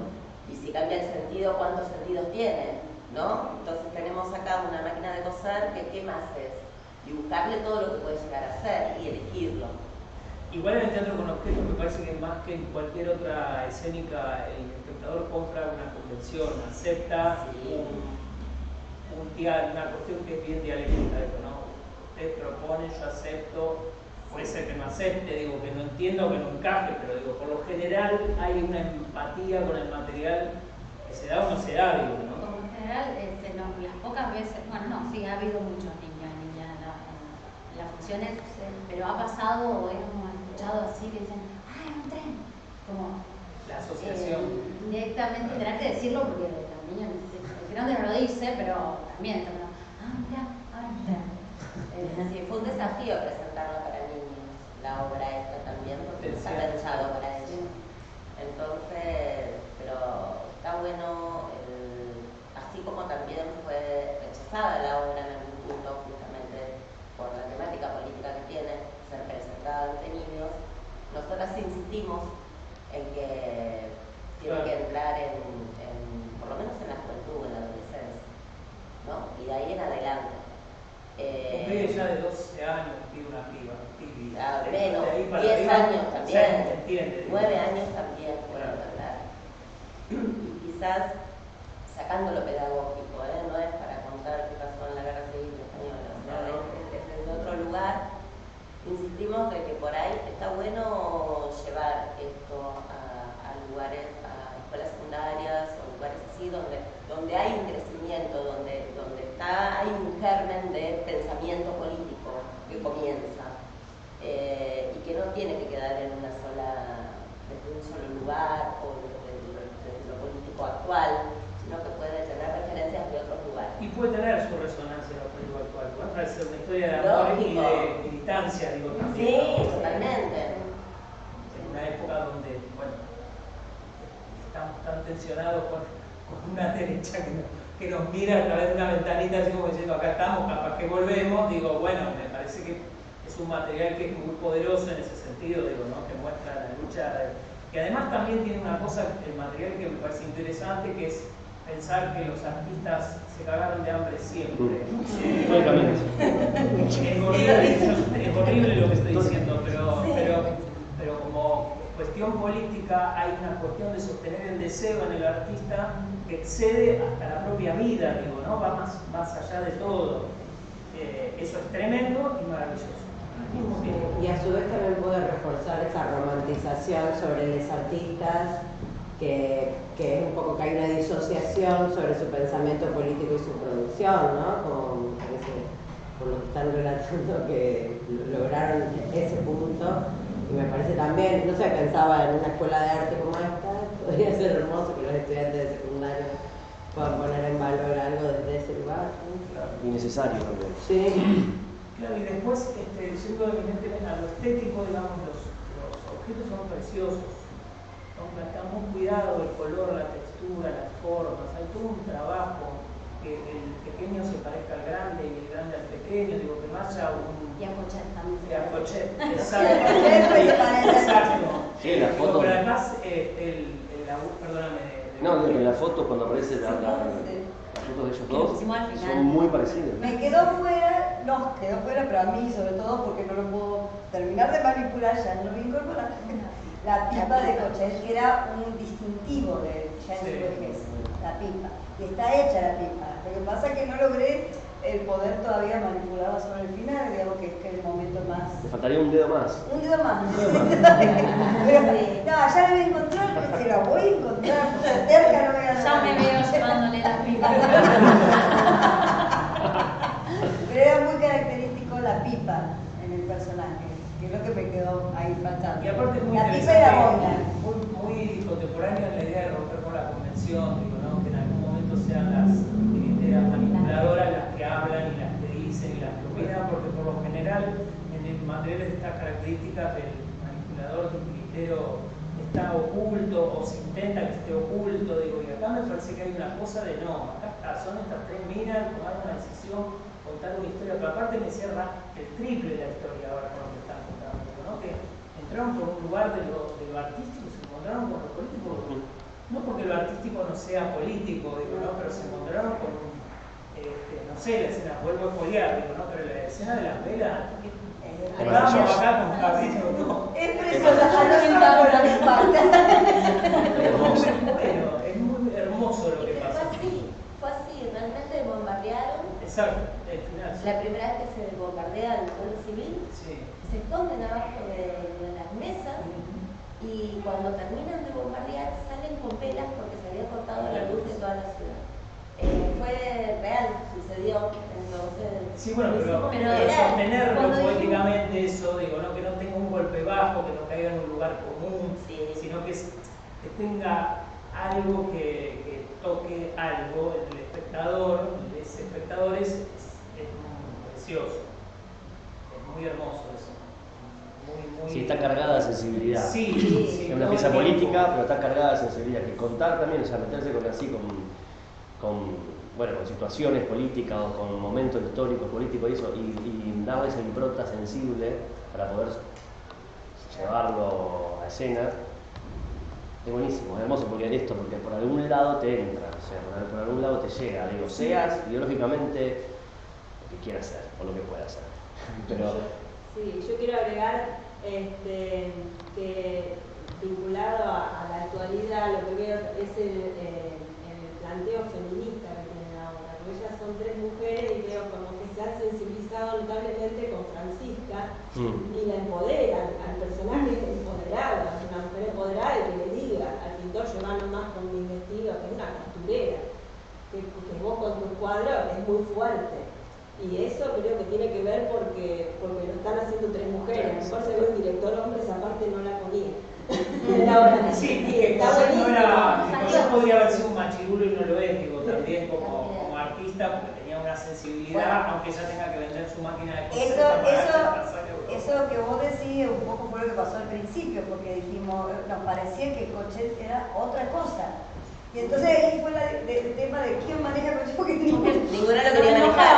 Y si cambia el sentido, ¿cuántos sentidos tiene? ¿No? Entonces tenemos acá una máquina de coser que ¿qué más es? Y buscarle todo lo que puede llegar a ser y elegirlo. Igual en el teatro con objetos me parece que más que en cualquier otra escénica el espectador compra una convención, acepta una cuestión que es bien dialéctica, ¿no? Usted propone, yo acepto, puede ser que no acepte, digo que no entienda o que no encaje, pero digo, por lo general hay una empatía con el material que se da o no se da, digo, ¿no? Como en general, las pocas veces, bueno, no, sí, ha habido muchos niños y niñas en las funciones, pero ha pasado o hemos escuchado así que dicen, ¡ay, un tren! Como la asociación. Directamente tener que decirlo porque los niños, el grande no lo dice, pero también, mira, un tren. Sí, fue un desafío presentarla para niños, la obra esta también, porque está pensado para ellos. Entonces, pero está bueno, así como también fue rechazada la obra en algún punto, justamente por la temática política que tiene, ser presentada ante niños, nosotras insistimos en que tiene que entrar por lo menos en la juventud, en la adolescencia, ¿no? Y de ahí en adelante. Un pibe ya de 12 años tiene una piba. Menos, 10 años también, 9 años también pueden hablar. Y quizás sacando lo pedagógico, no es para contar qué pasó en la Guerra Civil Española, es desde otro lugar. Insistimos de que por ahí está bueno un solo lugar o desde lo político actual, sino que puede tener referencias de otros lugares. Y puede tener su resonancia en lo político actual. Puede parecer una historia de amor y de militancia, digo, también. Sí, totalmente. En una época donde, bueno, estamos tan tensionados con una derecha que nos mira a través de una ventanita así como diciendo acá estamos, capaz que volvemos, digo, bueno, me parece que es un material que es muy poderoso en ese sentido, digo, ¿no? Que muestra la lucha, que además también tiene una cosa, el material que me parece interesante, que es pensar que los artistas se cagaron de hambre siempre. Es horrible lo que estoy diciendo, pero como cuestión política hay una cuestión de sostener el deseo en el artista que excede hasta la propia vida, digo, ¿no? Va más allá de todo. Eso es tremendo y maravilloso. Y a su vez también puede reforzar esa romantización sobre los artistas, que es un poco que hay una disociación sobre su pensamiento político y su producción, ¿no? Como parece, por lo que están relatando, que lograron ese punto. Y me parece también, no sé, pensaba en una escuela de arte como esta, podría ser hermoso que los estudiantes de secundario puedan poner en valor algo desde ese lugar, ¿no? Y necesario también. Sí. Claro, y después, siendo evidentemente a lo estético, digamos, los objetos son preciosos. Está muy cuidado el color, la textura, las formas, hay todo un trabajo, que el pequeño se parezca al grande y el grande al pequeño, digo, que no haya un... Y a Cochet también. Y a Cochet, exacto. Sí, la foto. Pero además, perdóname. No, en la foto cuando aparece las fotos de ellos dos son muy parecidas. Me quedó fuera, pero a mí sobre todo porque no lo puedo terminar de manipular, ya no lo voy a incorporar. La pipa de Cochet, que era un distintivo de Jenny Vejez, la pipa. Y está hecha la pipa. Lo que pasa es que no logré el poder todavía manipularla sobre el final, digamos que es que el momento más... Te faltaría un dedo más. Un dedo más. Pero, no, ya lo voy a encontrar, porque la voy a encontrar, cerca no voy a... Ya me veo llevándole las pipas. Pero era muy característico la pipa en el personaje, que es lo que me quedó ahí faltando. Y aparte es muy la pipa y la boina. Muy contemporáneo en la idea de romper con la convención, digo, ¿no? Que en algún momento sean las tirinteras manipuladoras las que hablan y las que dicen y las que opinan, porque por lo general en el material estas características del manipulador tiritero está oculto o se intenta que esté oculto, digo, y acá me parece que hay una cosa de no, acá está, son estas tres minas, tomar una decisión, contar una historia, pero aparte me cierra el triple de la historia ahora con lo que están contando, ¿no? Que entraron por un lugar de lo artístico y se encontraron con lo político, no porque lo artístico no sea político, digo, ¿no? Pero se encontraron con, no sé, la escena, vuelvo a espoliar, digo, ¿no? Pero la escena de las velas, hablábamos acá con Fabricio, ¿no? Es preciosa, a nosotros por la espalda. Bueno, es muy hermoso lo que pasa. Fue así, realmente bombardearon. Exacto, el final. La primera vez que se bombardea el pueblo civil, se esconden abajo de las mesas y cuando terminan de bombardear salen con velas porque se había cortado la luz de toda la ciudad. Fue real, sucedió, entonces... Sí, bueno, pero sostenerlo poéticamente eso, digo, no que no tenga un golpe bajo, que no caiga en un lugar común, sino que tenga algo que toque algo en el espectador, ese espectador es muy precioso, es muy hermoso eso. Muy... Sí, está cargada de sensibilidad. Sí, es una pieza política, pero está cargada de sensibilidad. Que contar también, o sea, meterse con situaciones políticas o con momentos históricos, políticos y eso, y darle esa impronta sensible para poder llevarlo a escena. Es buenísimo, es hermoso porque por algún lado te entra, o sea, por algún lado te llega, digo, seas ideológicamente lo que quieras hacer o lo que puedas hacer. Pero sí, yo quiero agregar que vinculado a la actualidad, lo que veo es el planteo feminista que tienen ahora, porque ellas son tres mujeres y veo como que se han sensibilizado notablemente con Francisca y la empoderan, al personaje empoderado, es una mujer empoderada y que le diga al pintor llevando más con mi vestido, que es una costurera, que vos con tu cuadro es muy fuerte. Y eso creo que tiene que ver porque lo están haciendo tres mujeres. A lo mejor se ve un director hombre, esa parte no la ponía en la obra Sí, Sí, que está Cosette no era, buenísimo. que Cosette podría haber sido un machirulo y no lo es, digo, también como artista, porque tenía una sensibilidad, Bueno. aunque ella tenga que vender su máquina de coser Eso, para eso, pasar Europa. eso que vos decís un poco fue lo que pasó al principio, porque dijimos, nos parecía que Cochet era otra cosa. Y entonces ahí fue el tema de quién maneja Cochet, porque Ninguno lo Nos quería manejar.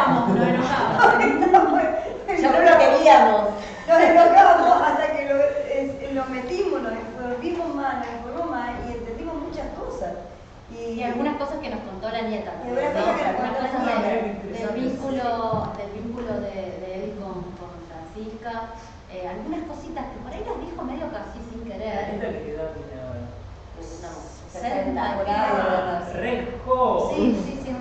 enojábamos. Ya no lo queríamos. Nos enojamos hasta que lo metimos, nos volvimos más, nos informó más y entendimos muchas cosas. Y algunas cosas que nos contó la nieta. Y algunas cosas que nos Algunas contó la cosas nieta. del vínculo de Eddie con Francisca. Algunas cositas que por ahí las dijo medio casi sin La querer. neta que edad tiene ahora. No, 60 por ahí. Re joven. Sí.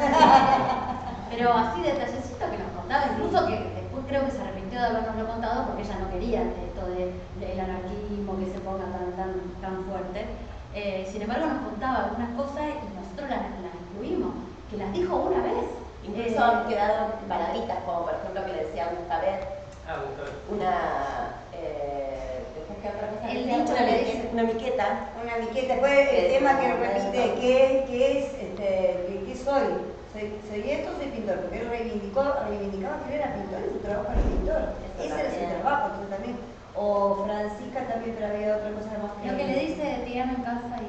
Pero así detallecito que nos contaba, incluso que después creo que se arrepintió de habernoslo contado porque ella no quería esto del anarquismo que se ponga tan fuerte. Sin embargo nos contaba algunas cosas y nosotros las incluimos, que las dijo una vez. Incluso han quedado palabritas, como por ejemplo que le decía a Gustavet, después que otra cosa, El decía, dicho que le dice. una miqueta. Una miqueta, después el tema que repite, ¿qué soy? Soy esto, soy pintor, porque él reivindicaba que él era pintor y su trabajo era pintor. Ese era su trabajo, entonces también. O Francisca también, pero había otra cosa más Lo que le dice tirarme en casa y...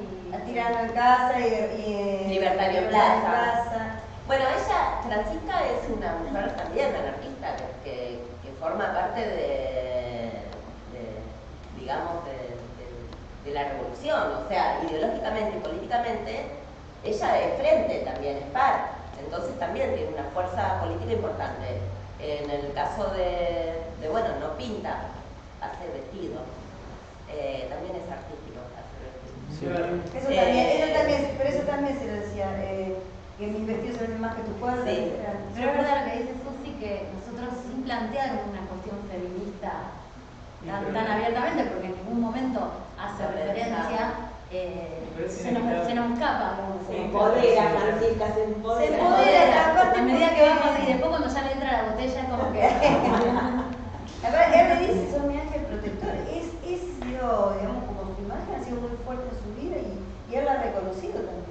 tirando en casa y Libertario en Plaza. Plaza. Bueno, ella, Francisca, es una mujer también anarquista, que forma parte digamos, de la revolución. O sea, ideológicamente y políticamente, ella es frente también, es par. Entonces también tiene una fuerza política importante. En el caso bueno, no pinta, hace vestido. También es artístico, hace vestido. Pero eso también se lo decía, que mis vestidos se ven más que tus cuadros. Sí. Pero es verdad lo que dice Susi, que nosotros sin plantear una cuestión feminista tan abiertamente, porque en ningún momento hace referencia, se nos escapa. Se empodera, Francisca, se empodera. Se empodera, a medida que vamos y después cuando ya le entra la botella es como que... La verdad, él le dice, son mi ángel protector. Es sido, digamos, como su imagen ha sido muy fuerte en su vida y él la ha reconocido también.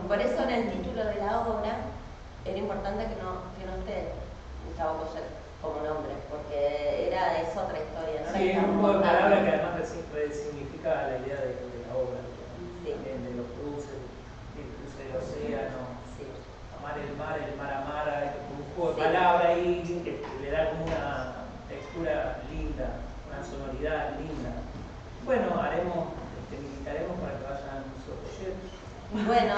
Por eso en el título de la obra era importante que no esté Gustavo Coyet como nombre, porque es otra historia, ¿no? Sí, es un juego de palabras que además significa la idea de la obra, Sí. de los cruces, el cruce del océano, Sí. amar el mar amar, un juego de palabras ahí que le da como una textura linda, una sonoridad linda. Bueno, militaremos para que vayan al Museo Coyet. Bueno,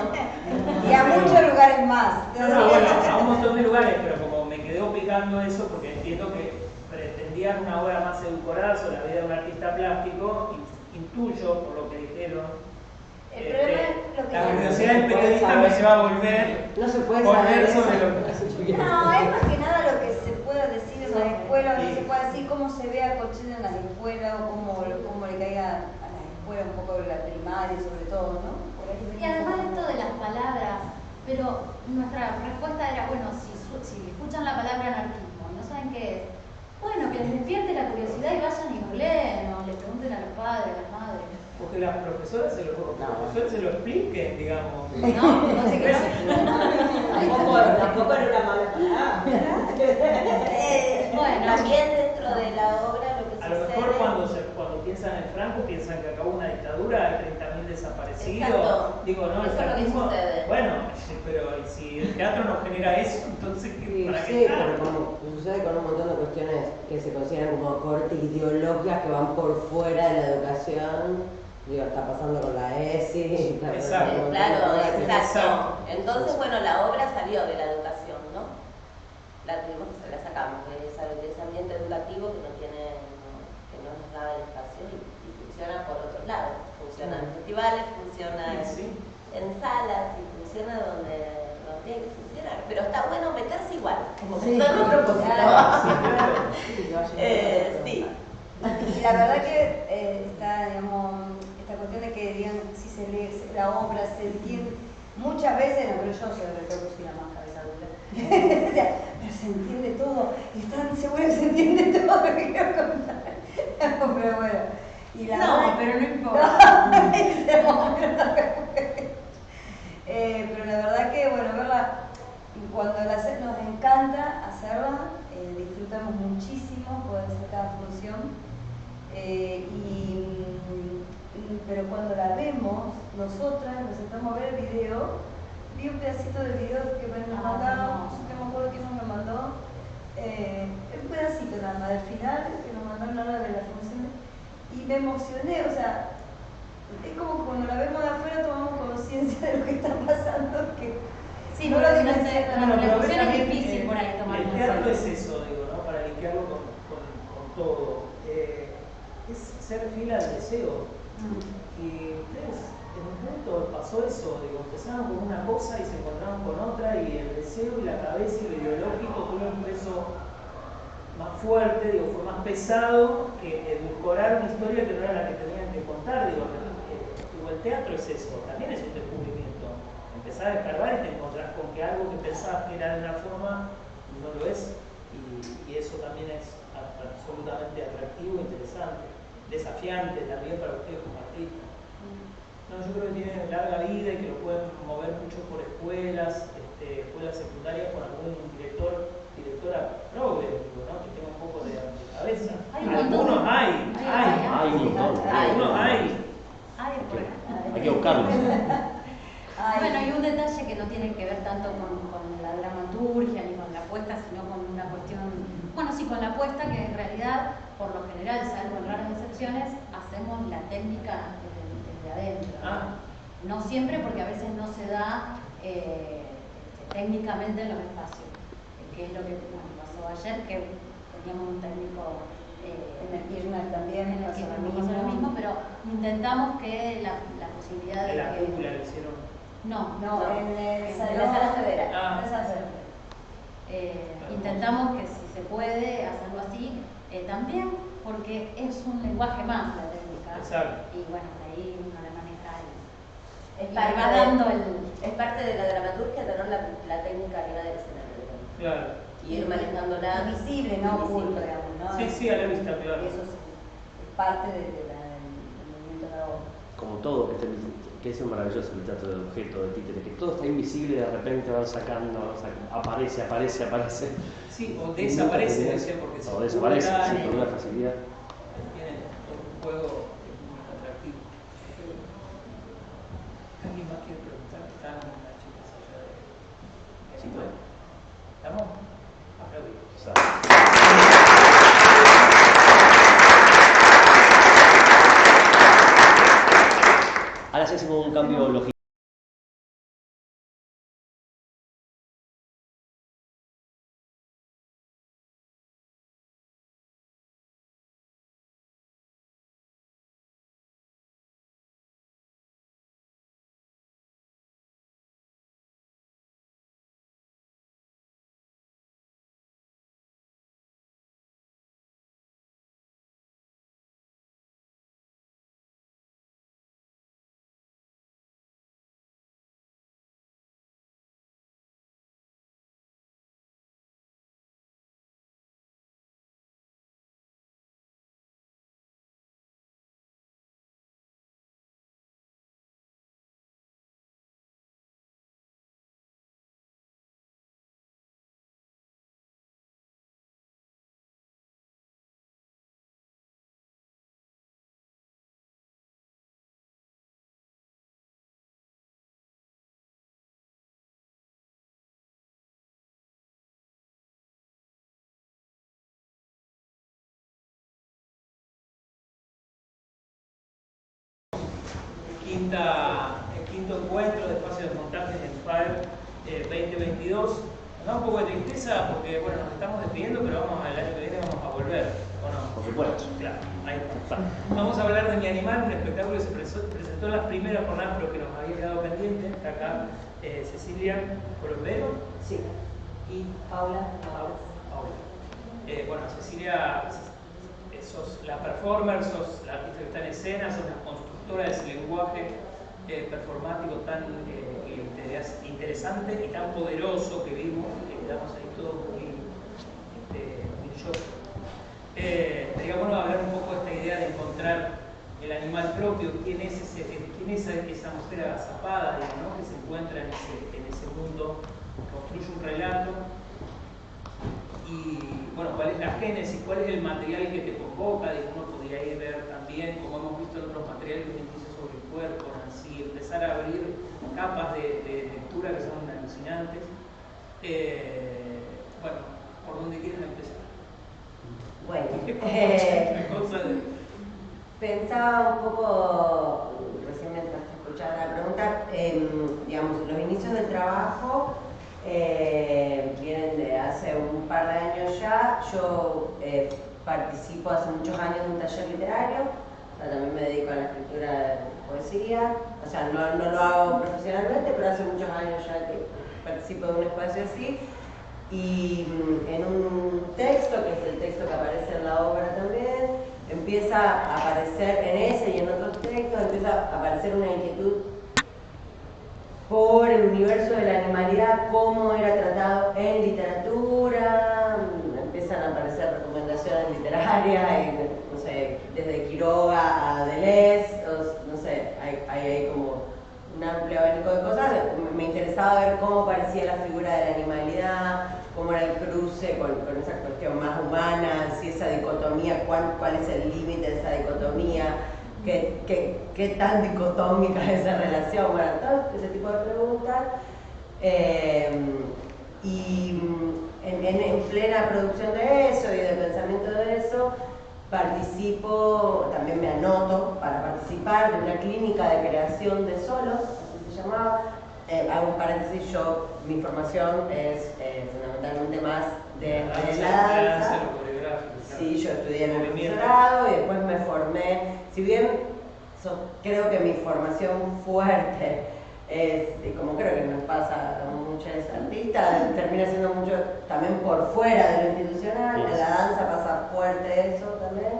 Y a muchos lugares más. No, bueno, a un montón de lugares, pero como me quedó picando eso, porque entiendo que pretendían una obra más edulcorada sobre la vida de un artista plástico, intuyo, por lo que dijeron, El problema es lo que la se- curiosidad del periodista me lleva a volver sobre lo que... No, es más que nada lo que se pueda decir en la escuela, no se puede decir cómo se ve a Cochete en las escuelas o cómo le caiga a las escuelas un poco de la primaria sobre todo, ¿no? Por ahí Y además esto de las palabras, pero nuestra respuesta era, bueno, si escuchan la palabra anarquismo y no saben qué es, bueno, que les despierte la curiosidad y vayan y lo leen o le pregunten a los padres, a las madres. O que las profesoras se lo expliquen, digamos. No sé qué. Tampoco era una mala palabra. Bueno, también dentro de la obra lo que A lo mejor sucede... cuando piensan en Franco piensan que acabó una dictadura, hay 30.000 desaparecidos. Exacto. Digo, no, el Eso es lo que franquismo, sucede. bueno, pero si el teatro no genera eso, entonces ¿para qué Sí, está? pero como sucede con un montón de cuestiones que se consideran como corte ideológicas que van por fuera de la educación, está pasando con la ESI. Exacto. Claro, exacto. Exacto. Entonces, bueno, la obra salió de la educación, ¿no? La sacamos de ese ambiente educativo que no nos daba el espacio y funciona por otros lados. Funciona en festivales, funciona en salas y funciona donde tiene que funcionar. Pero está bueno meterse igual, como que no a propósito. Sí. Y la verdad que está, digamos, esta cuestión de que digan si se lee la obra, se entiende, muchas veces, no, pero yo soy la más cabeza dura, o sea, pero se entiende todo, y están seguros que se entiende todo lo que quiero contar. Pero bueno, y la verdad pero no importa. Pero la verdad que, bueno, verla, cuando la hacemos nos encanta hacerla, disfrutamos muchísimo poder hacer cada función, pero cuando la vemos, nosotras nos sentamos a ver el video, vi un pedacito del video que me mandaron, no me acuerdo quién nos lo mandó, un pedacito nada más del final, que nos mandaron a la hora de la función, y me emocioné, o sea, es como que cuando la vemos de afuera tomamos conciencia de lo que está pasando, que sí, no pero lo no sé, Bueno, la pero función es también, difícil por ahí tomar el teatro conciencia. es eso, digo, ¿no? Para linkearlo con todo. Es ser fiel al deseo. Y ustedes, en un punto pasó eso, digo, empezaron con una cosa y se encontraron con otra, y el deseo y la cabeza y lo ideológico tuvo un peso más fuerte, digo, fue más pesado que edulcorar una historia que no era la que tenían que contar. Digo, el teatro es eso, también es un descubrimiento. Empezar a escarbar y te encontrás con que algo que pensabas que era de una forma no lo es, y eso también es absolutamente atractivo, interesante, desafiante también para ustedes como artistas. No, yo creo que tienen larga vida y que lo pueden mover mucho por escuelas, escuelas secundarias con algún directora progre, ¿no? Que tenga un poco de cabeza. Algunos hay. Hay que buscarlos. Bueno, y un detalle que no tiene que ver tanto con la dramaturgia ni con la puesta, sino con una cuestión, bueno, sí, con la puesta, que en realidad, por lo general, salvo en raras excepciones, hacemos la técnica desde adentro. No siempre, porque a veces no se da técnicamente en los espacios, que es lo que pasó ayer, que teníamos un técnico en el Kirchner también, en el Kirchner pasó lo mismo, pero intentamos que la posibilidad de ¿En la que... cúpula lo hicieron? No, en el Salón de la Federal. Intentamos que si se puede hacerlo así, también porque es un lenguaje más la técnica. Exacto. Y bueno, ahí uno la maneja Es y parte, va dando es parte de la dramaturgia tener la técnica arriba del escenario. Claro. Y ir manejándola visible, no oculta, digamos, ¿no? Sí, a la vista, claro. Eso es parte del movimiento de la obra. Como todo, que es maravilloso el teatro de objeto, de títeres, que todo está invisible y de repente van sacando, aparece. Sí, o desaparece, porque se o desaparece, ocultan, sí, con una facilidad. Tiene un juego muy atractivo. ¿Alguien más quiere preguntar? ¿Están las chicas allá de... ¿Sí, bueno? ¿Estamos? Aplaudimos. Ahora hacemos un cambio lógico. El quinto encuentro de espacios de montaje en FAER 2022. Nos da un poco de tristeza porque, bueno, nos estamos despidiendo, pero el año que viene vamos a volver, ¿o no? Por supuesto. Claro, ahí está. Vamos a hablar de Mi Animal, un espectáculo que se presentó en las primeras jornadas, pero que nos había quedado pendiente. Está acá Cecilia Colombero. Sí. Y Paula. Bueno, Cecilia, sos la performer, sos la artista que está en escena, sos la constructora de ese lenguaje performático tan interesante y tan poderoso que vimos, que quedamos ahí todos muy shock. Digamos, hablar un poco de esta idea de encontrar el animal propio, quién es esa mujer agazapada, digamos, ¿no? Que se encuentra en ese mundo, construye un relato. Y bueno, cuál es la génesis, cuál es el material que te convoca, uno podría ir a ver también, como hemos visto en otros materiales que dice sobre el cuerpo, así, empezar a abrir capas de lectura que son alucinantes. Bueno, ¿por dónde quieren empezar? Bueno, de... pensaba un poco, recién mientras te escuchaba la pregunta, digamos, los inicios del trabajo vienen de hace un par de años ya. Yo participo hace muchos años de un taller literario, o sea, también me dedico a la escritura de poesía, o sea, no lo hago profesionalmente, pero hace muchos años ya que participo de un espacio así. Y en un texto, que es el texto que aparece en la obra también, empieza a aparecer en ese y en otros textos, empieza a aparecer una inquietud por el universo de la animalidad, cómo era tratado en literatura, empiezan a aparecer recomendaciones literarias, no sé, desde Quiroga a Deleuze, no sé, hay como un amplio abanico de cosas. Me interesaba ver cómo parecía la figura de la animalidad, cómo era el cruce con esa cuestión más humana, si esa dicotomía, cuál es el límite de esa dicotomía, qué tan dicotómica es esa relación, bueno, todo ese tipo de preguntas. Y en plena producción de eso y de pensamiento de eso, participo, también me anoto para participar de una clínica de creación de solos, así se llamaba. Hago un paréntesis, mi formación es fundamentalmente más de la danza. Sí, yo estudié en el profesorado y después me formé, si bien creo que mi formación fuerte es, como creo que nos pasa a muchos artistas, termina siendo mucho también por fuera de lo institucional. En la danza pasa fuerte eso también,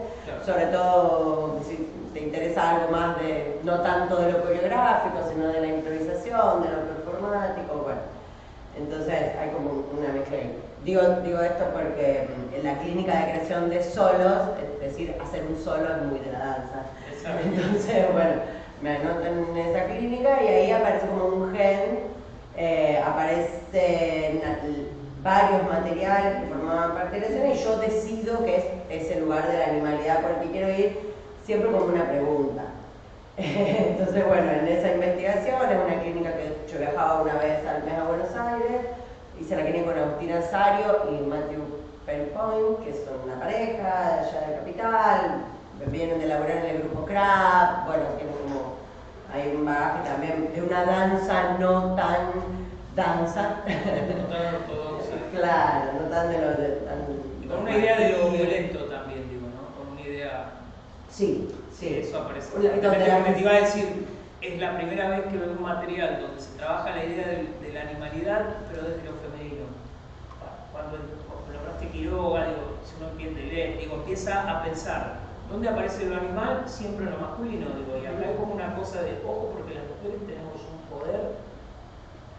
sobre todo si te interesa algo más de, no tanto de lo coreográfico, sino de la improvisación, de lo performático, bueno. Entonces hay como una mezcla. Digo esto porque en la clínica de creación de solos, es decir, hacer un solo es muy de la danza. Entonces, bueno, me anoto en esa clínica y ahí aparece como un gen, aparecen varios materiales que formaban parte de la escena y yo decido que es ese lugar de la animalidad por el que quiero ir, siempre como una pregunta. Entonces, bueno, en esa investigación, es una clínica que yo viajaba una vez al mes a Buenos Aires, hice la clínica con Agustina Sario y Matthew Penpoint, que son una pareja de allá de Capital, vienen de laburar en el grupo CRAP, bueno, tienen como, hay un bagaje también de una danza no tan danza. No tan ortodoxa. Claro, no tan de lo y con una idea de lo violento también, digo, ¿no? Con una idea... Sí. Eso aparece. Lo que te iba a decir, es la primera vez que veo un material donde se trabaja la idea de la animalidad, pero desde lo femenino. Cuando nombraste Quiroga, digo, si uno empieza a pensar dónde aparece lo animal, siempre en lo masculino, digo, y acá hay como una cosa de ojo, porque las mujeres tenemos un poder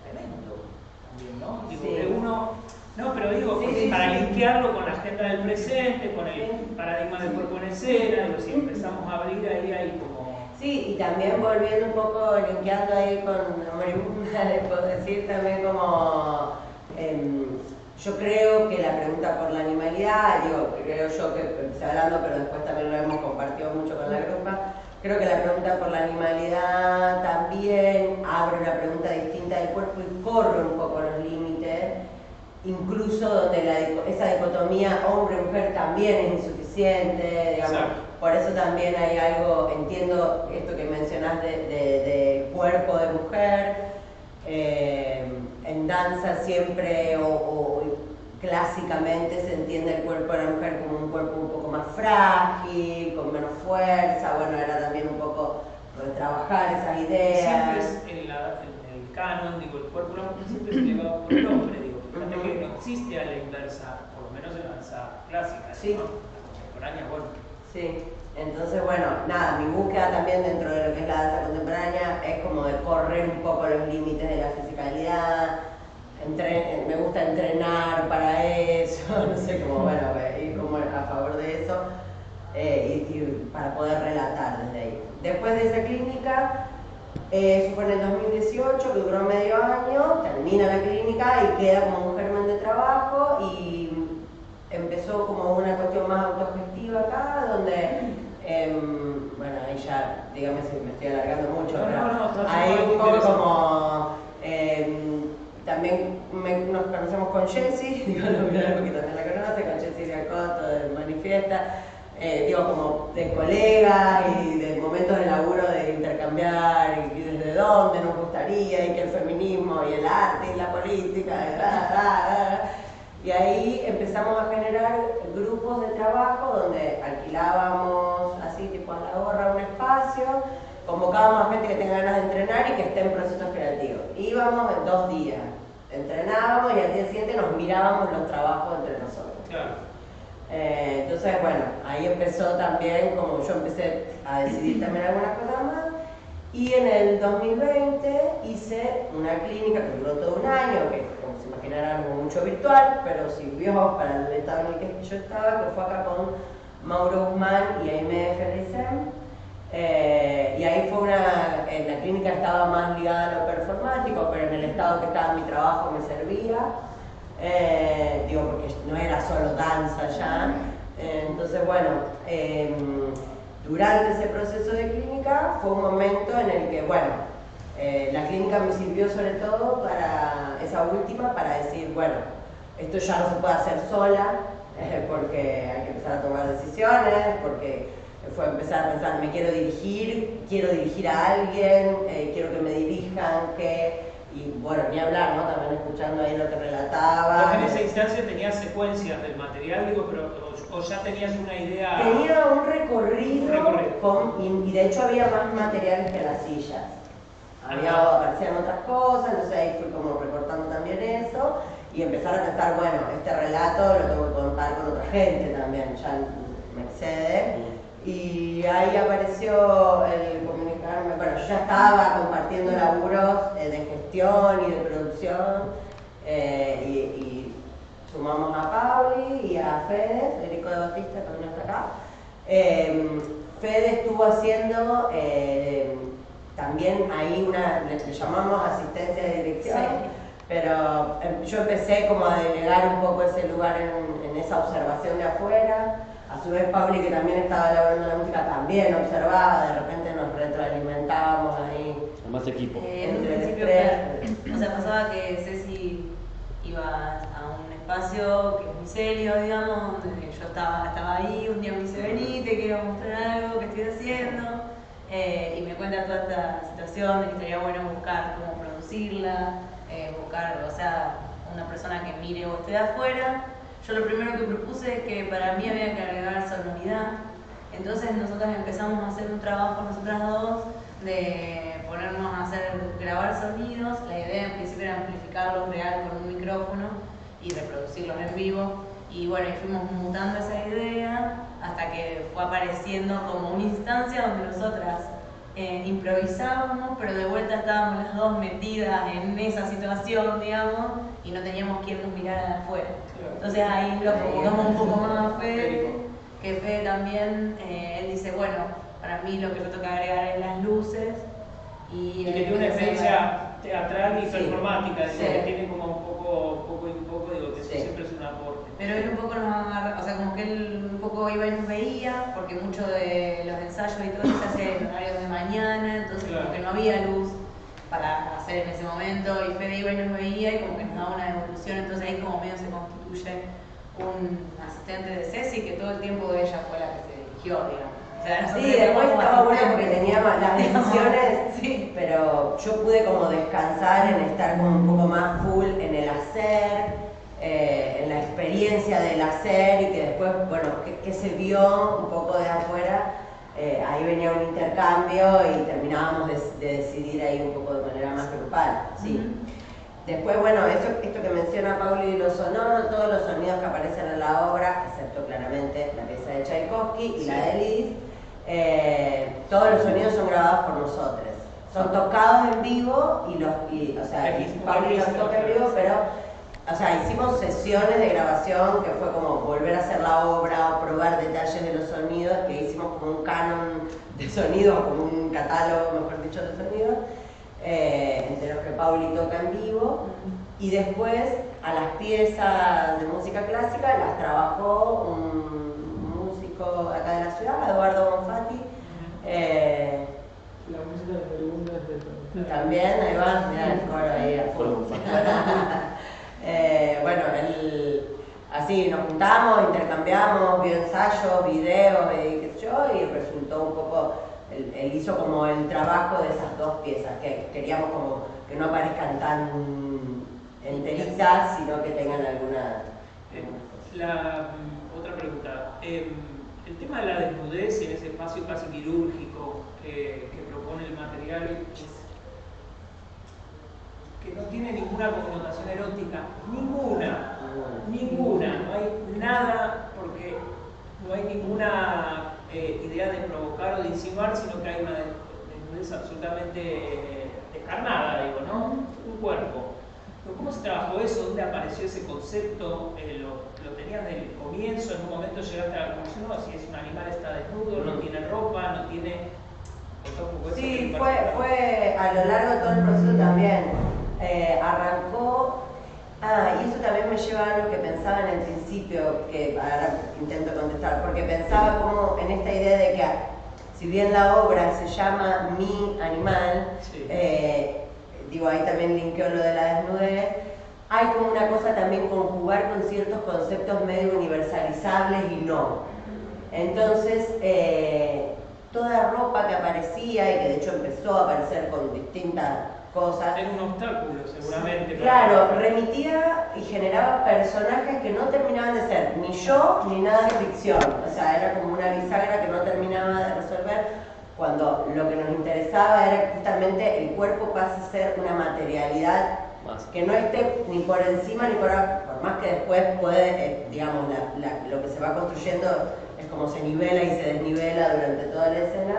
tremendo también, ¿no? Digo, sí. que uno... No, pero digo, para linkearlo con la agenda del presente, con el paradigma del cuerpo en escena, digo, si empezamos a abrir ahí como... Sí, y también volviendo un poco, linkeando ahí con Moribunda, le puedo decir también como... yo creo que la pregunta por la animalidad, creo yo que empecé hablando, pero después también lo hemos compartido mucho con la grupa, creo que la pregunta por la animalidad también abre una pregunta distinta del cuerpo y corre un poco los límites, incluso donde esa dicotomía hombre-mujer también es insuficiente, digamos. Por eso también hay algo, entiendo esto que mencionás de cuerpo de mujer, en danza siempre o clásicamente se entiende el cuerpo de la mujer como un cuerpo un poco más frágil, con menos fuerza, bueno, era también un poco trabajar esas ideas. Siempre es en el canon, digo, el cuerpo de la mujer siempre es elevado por el hombre, digo, fíjate que no existe a la inversa, por lo menos en la danza clásica, sí. ¿no? La contemporánea, bueno. Sí, entonces bueno, nada, mi búsqueda también dentro de lo que es la danza contemporánea es como de correr un poco los límites de la fisicalidad, me gusta entrenar para eso, no sé, como bueno, ir como a favor de eso, y para poder relatar desde ahí. Después de esa clínica, eso fue en el 2018, que duró medio año, termina la clínica y queda como un germen de trabajo y empezó como una cuestión más autogestiva acá, donde, bueno, ahí ya, dígame si me estoy alargando mucho, pero ahí un poco como, también nos conocemos con Jessie, digo lo mismo porque también la conoce, con Jessie Viacoto de Manifiesta, digo como de colega y de momentos de laburo de intercambiar y desde dónde nos gustaría y que el feminismo y el arte y la política y ahí empezamos a generar grupos de trabajo donde alquilábamos así tipo a la gorra un espacio, convocábamos a gente que tenga ganas de entrenar y que esté en procesos creativos. Íbamos en 2 días, entrenábamos y al día siguiente nos mirábamos los trabajos entre nosotros. Claro. Entonces, bueno, ahí empezó también, como yo empecé a decidir también algunas cosas más, y en el 2020 hice una clínica que duró todo un año, que como se imaginarán algo mucho virtual, pero sirvió para el estado en el que yo estaba, que fue acá con Mauro Guzmán y Aimé Felicem. Y ahí fue la clínica estaba más ligada a lo performático, pero en el estado que estaba mi trabajo me servía. Digo, porque no era solo danza ya. Entonces, bueno, durante ese proceso de clínica fue un momento en el que, bueno, la clínica me sirvió sobre todo para esa última, para decir, bueno, esto ya no se puede hacer sola, porque hay que empezar a tomar decisiones, porque fue empezar a pensar, me quiero dirigir a alguien, quiero que me dirijan, y bueno, ni hablar, ¿no? También escuchando ahí lo que relataba. ¿Vos en esa instancia tenías secuencias del material, digo, pero o ya tenías una idea? Tenía un recorrido. Y de hecho había más materiales que las sillas. Aparecían otras cosas, entonces ahí fui como recortando también eso y empezar a pensar, bueno, este relato lo tengo que contar con otra gente también, ya me excede. Y ahí apareció el comunicarme, bueno, yo ya estaba compartiendo laburos de gestión y de producción y sumamos a Pauli y a Fede, Federico de Batista también está acá. Fede estuvo haciendo también ahí le llamamos asistencia de dirección, sí. Pero yo empecé como a delegar un poco ese lugar en esa observación de afuera. A su vez Pauli, que también estaba elaborando la música, también observaba, de repente nos retroalimentábamos ahí. Más equipo. En un principio, o sea, pasaba que Ceci iba a un espacio que es muy serio, digamos, donde yo estaba ahí, un día me dice, vení, te quiero mostrar algo que estoy haciendo, y me cuenta toda esta situación de que estaría bueno buscar cómo producirla, buscar, o sea, una persona que mire o esté de afuera. Yo lo primero que propuse es que para mí había que agregar sonoridad, entonces nosotras empezamos a hacer un trabajo nosotras dos de ponernos a grabar sonidos. La idea en principio era amplificarlos real con un micrófono y reproducirlos en vivo, y bueno, y fuimos mutando esa idea hasta que fue apareciendo como una instancia donde nosotras improvisábamos, pero de vuelta estábamos las dos metidas en esa situación, digamos, y no teníamos quien nos mirara de afuera. Entonces ahí lo convocamos un poco más a Fede, que Fede también, él dice, bueno, para mí lo que yo tengo que agregar es las luces. Y que tiene una experiencia teatral y sí. performática, Sí. que tiene como un poco, digo, que eso sí. siempre es un aporte. Pero él un poco nos agarra, o sea, como que él un poco iba y nos veía, porque mucho de los ensayos y todo eso se hace en horarios de mañana, entonces claro. Como que no había luz para hacer en ese momento, y Fede iba y nos veía y como que nos daba una devolución, entonces ahí como medio se constituye un asistente de Ceci, que todo el tiempo ella fue la que se dirigió, digamos. O sea, sí, después estaba bueno porque tenía las decisiones, sí. Pero yo pude como descansar en estar como un poco más full en el hacer, en la experiencia del hacer, y que después, bueno, que se vio un poco de afuera, ahí venía un intercambio y terminábamos de decidir ahí un poco de manera más grupal, sí. Después, bueno, esto que menciona Pauli de lo sonoro, todos los sonidos que aparecen en la obra, excepto claramente la pieza de Tchaikovsky y la de Liz, todos los sonidos son grabados por nosotros. Son tocados en vivo y Pauli los toca en vivo, pero o sea, hicimos sesiones de grabación que fue como volver a hacer la obra o probar detalles de los sonidos, que hicimos como un canon de sonidos, como un catálogo, mejor dicho, de sonidos, entre los que Pauli toca en vivo, y después a las piezas de música clásica las trabajó un músico acá de la ciudad, Eduardo Bonfatti. La música de preguntas de También, ahí va, mirá el coro ahí a full. Bueno, así nos juntamos, intercambiamos, vio ensayos, videos, qué sé yo, y resultó un poco, él hizo como el trabajo de esas dos piezas, que queríamos como que no aparezcan tan enteritas, sino que tengan alguna... Otra pregunta, el tema de la desnudez en ese espacio casi quirúrgico que propone el material es que no tiene ninguna connotación erótica, ninguna, no hay nada, porque no hay ninguna idea de provocar o de insinuar, sino que hay una desnudez absolutamente descarnada, digo, ¿no? Un cuerpo. Pero ¿cómo se trabajó eso? ¿Dónde apareció ese concepto? ¿Lo tenías desde el comienzo? ¿En un momento llegaste a la conclusión? No, si es un animal está desnudo, no tiene ropa, no tiene... Sí, fue a lo largo de todo el proceso también. Arrancó, y eso también me lleva a algo que pensaba en el principio, que ahora intento contestar, porque pensaba como en esta idea de que si bien la obra se llama Mi Animal, sí. Digo, ahí también linkeo lo de la desnudez, hay como una cosa también con jugar con ciertos conceptos medio universalizables y no. Entonces, toda ropa que aparecía y que de hecho empezó a aparecer con distintas cosas. Era un obstáculo, seguramente. Claro, remitía y generaba personajes que no terminaban de ser ni yo ni nada de ficción. O sea, era como una bisagra que no terminaba de resolver, cuando lo que nos interesaba era justamente el cuerpo pase a ser una materialidad que no esté ni por encima ni por abajo, por más que después puede, digamos, lo que se va construyendo es como se nivela y se desnivela durante toda la escena.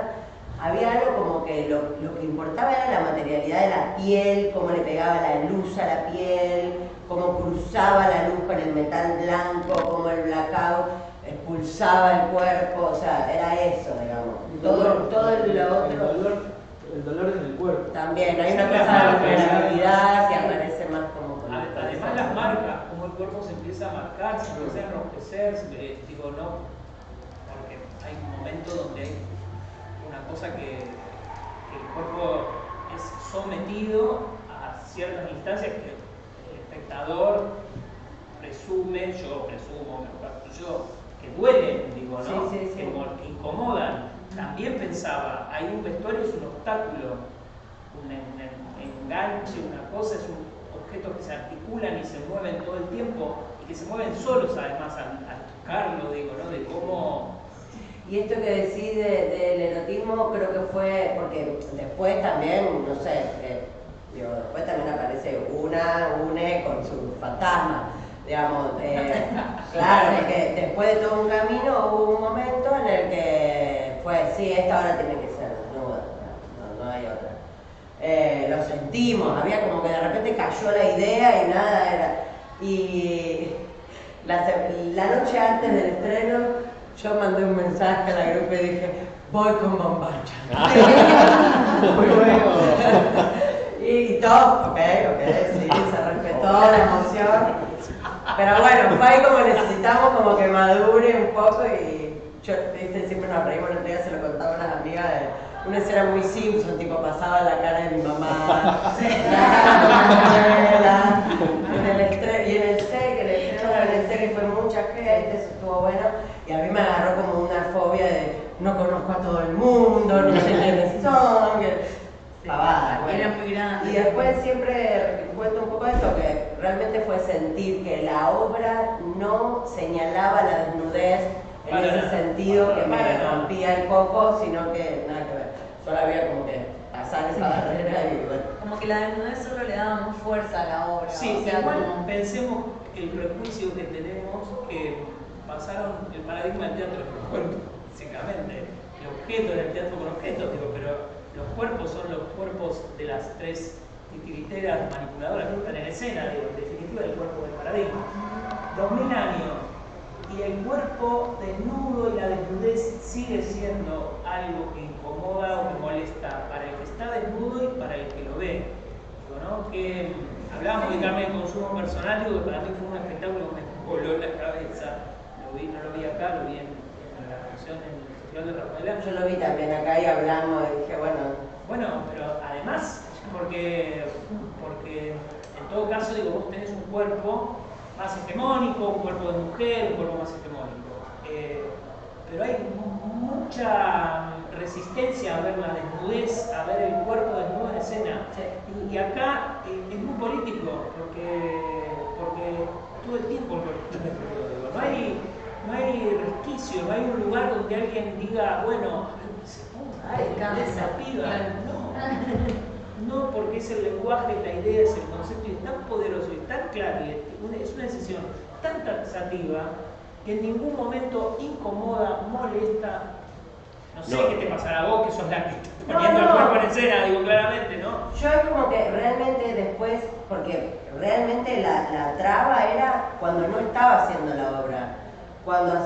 Había algo como que lo que importaba era la materialidad de la piel, cómo le pegaba la luz a la piel, cómo cruzaba la luz con el metal blanco, cómo el blackout expulsaba el cuerpo, o sea, era eso, digamos. Todo lo otro. El dolor en el cuerpo. También, hay una cosa de la vulnerabilidad que aparece más como... Además las marcas, cómo el cuerpo se empieza a marcar, se empieza a enrojecer, digo, no, porque hay un momento donde hay una cosa que el cuerpo es sometido a ciertas instancias que el espectador presume, yo presumo, que duelen, digo, ¿no? Sí. Que incomodan. También pensaba, hay un vestuario, es un obstáculo, un enganche, una cosa, es un objetos que se articulan y se mueven todo el tiempo y que se mueven solos además al tocarlo, digo, ¿no? De cómo... Y esto que decís del erotismo creo que fue, porque después también, no sé, después también aparece une con su fantasma, digamos, claro, porque después de todo un camino hubo un momento en el que fue, sí, esta hora tiene que ser desnuda, no hay otra. Lo sentimos, había como que de repente cayó la idea y nada era. Y la noche antes del estreno yo mandé un mensaje a la grupo y dije, voy con Bombacha. Y todo, ok, sí, se respetó la emoción. Pero bueno, fue ahí como necesitamos como que madure un poco y yo, siempre nos reímos, el otro día se lo contaba a unas amigas de una escena muy Simpson, tipo pasaba la cara de mi mamá, y en el set que fue mucha gente, eso estuvo bueno, y a mí me agarró como una fobia de no conozco a todo el mundo, no sé quiénes son, pavada, bueno. Era muy grande. Y después siempre cuento un poco de esto, que realmente fue sentir que la obra no señalaba la desnudez en ese sentido que me rompía el coco, sino que nada que ver. Solo había como que pasar esa barrera y bueno. Como que la desnudez solo le daba más fuerza a la obra. Sí, o sea, igual como... pensemos el prejuicio que tenemos que pasaron el paradigma del teatro con cuerpo, básicamente. El objeto en el teatro con objetos, digo, pero los cuerpos son los cuerpos de las tres titiriteras, manipuladoras que están en escena, digo, en definitiva el cuerpo del paradigma. 2000 años y el cuerpo desnudo y la desnudez sigue siendo algo que incomoda o que molesta para el que está desnudo y para el que lo ve. Digo, ¿no? Que hablábamos de Carmen de consumo personal, digo que para mí fue un espectáculo que me voló la cabeza. No lo vi acá, lo vi en la función en el Festival de Rafaela. Yo lo vi también acá y hablamos y dije, Bueno, pero además, porque en todo caso, digo, vos tenés un cuerpo más hegemónico, un cuerpo de mujer, un cuerpo más hegemónico. Pero hay mucha resistencia a ver la desnudez, a ver el cuerpo desnudo en escena. Y acá es muy político, porque todo el tiempo el cuerpo está desnudo. No hay resquicio, no hay un lugar donde alguien diga, bueno, se ponga esa piba. No, porque es el lenguaje, la idea, es el concepto, y es tan poderoso y tan claro, y es una decisión tan taxativa que en ningún momento incomoda, molesta. No sé qué te pasará a vos, que sos la que está poniendo el cuerpo en escena, digo claramente, ¿no? Yo es como que realmente después, porque realmente la traba era cuando no estaba haciendo la obra. Cuando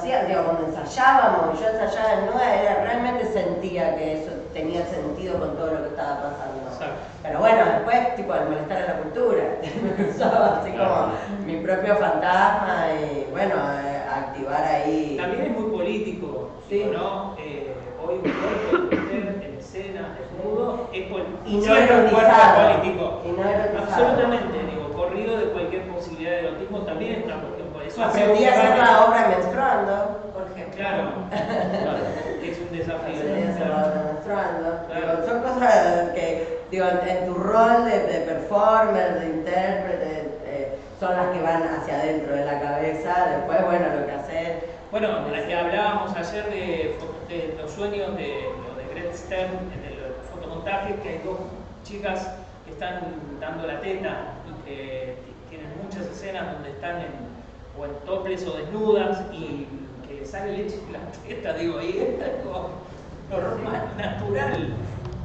cuando ensayábamos, yo ensayaba desnuda, realmente sentía que eso tenía sentido con todo lo que estaba pasando. Exacto. Pero bueno, después, tipo, al molestar a la cultura, me usaba así como mi propio fantasma y bueno, activar ahí. También es muy político, sí. ¿no? Hoy un cuerpo de mujer en escena, desnudo, es y no siempre un cuerpo político. Y no erotizado. Absolutamente, digo, corrido de cualquier posibilidad de erotismo también es una cuestión. Por eso aprendí a hacer la obra menstruando, por ejemplo. Claro, es un desafío. Aprendí a hacer la obra menstruando. Claro. Digo, son cosas que, digo, en tu rol de performer, de intérprete, son las que van hacia adentro de la cabeza. Después, bueno, lo que hacer. Bueno, que hablábamos ayer de los sueños de Greta Stern en el fotomontaje, que hay dos chicas que están dando la teta y que tienen muchas escenas donde están o en toples o desnudas y que les sale leche de la teta, digo, ahí es algo normal, natural.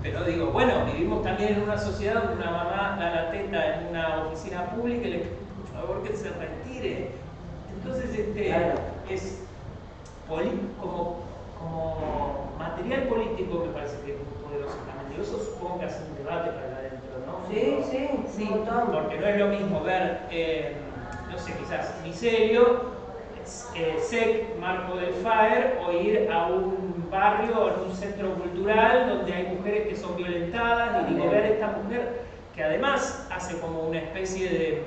Pero digo, bueno, vivimos también en una sociedad donde una mamá da la teta en una oficina pública y le pide por favor que se retire. Entonces, claro. Es como material político me parece que es muy poderoso también. Eso supongo que hace un debate para adentro, ¿no? Sí, un montón. Porque no es lo mismo ver, no sé, quizás Micelio, SEC, Marco del FAER, o ir a un barrio o en un centro cultural donde hay mujeres que son violentadas y digo, ver a esta mujer que además hace como una especie de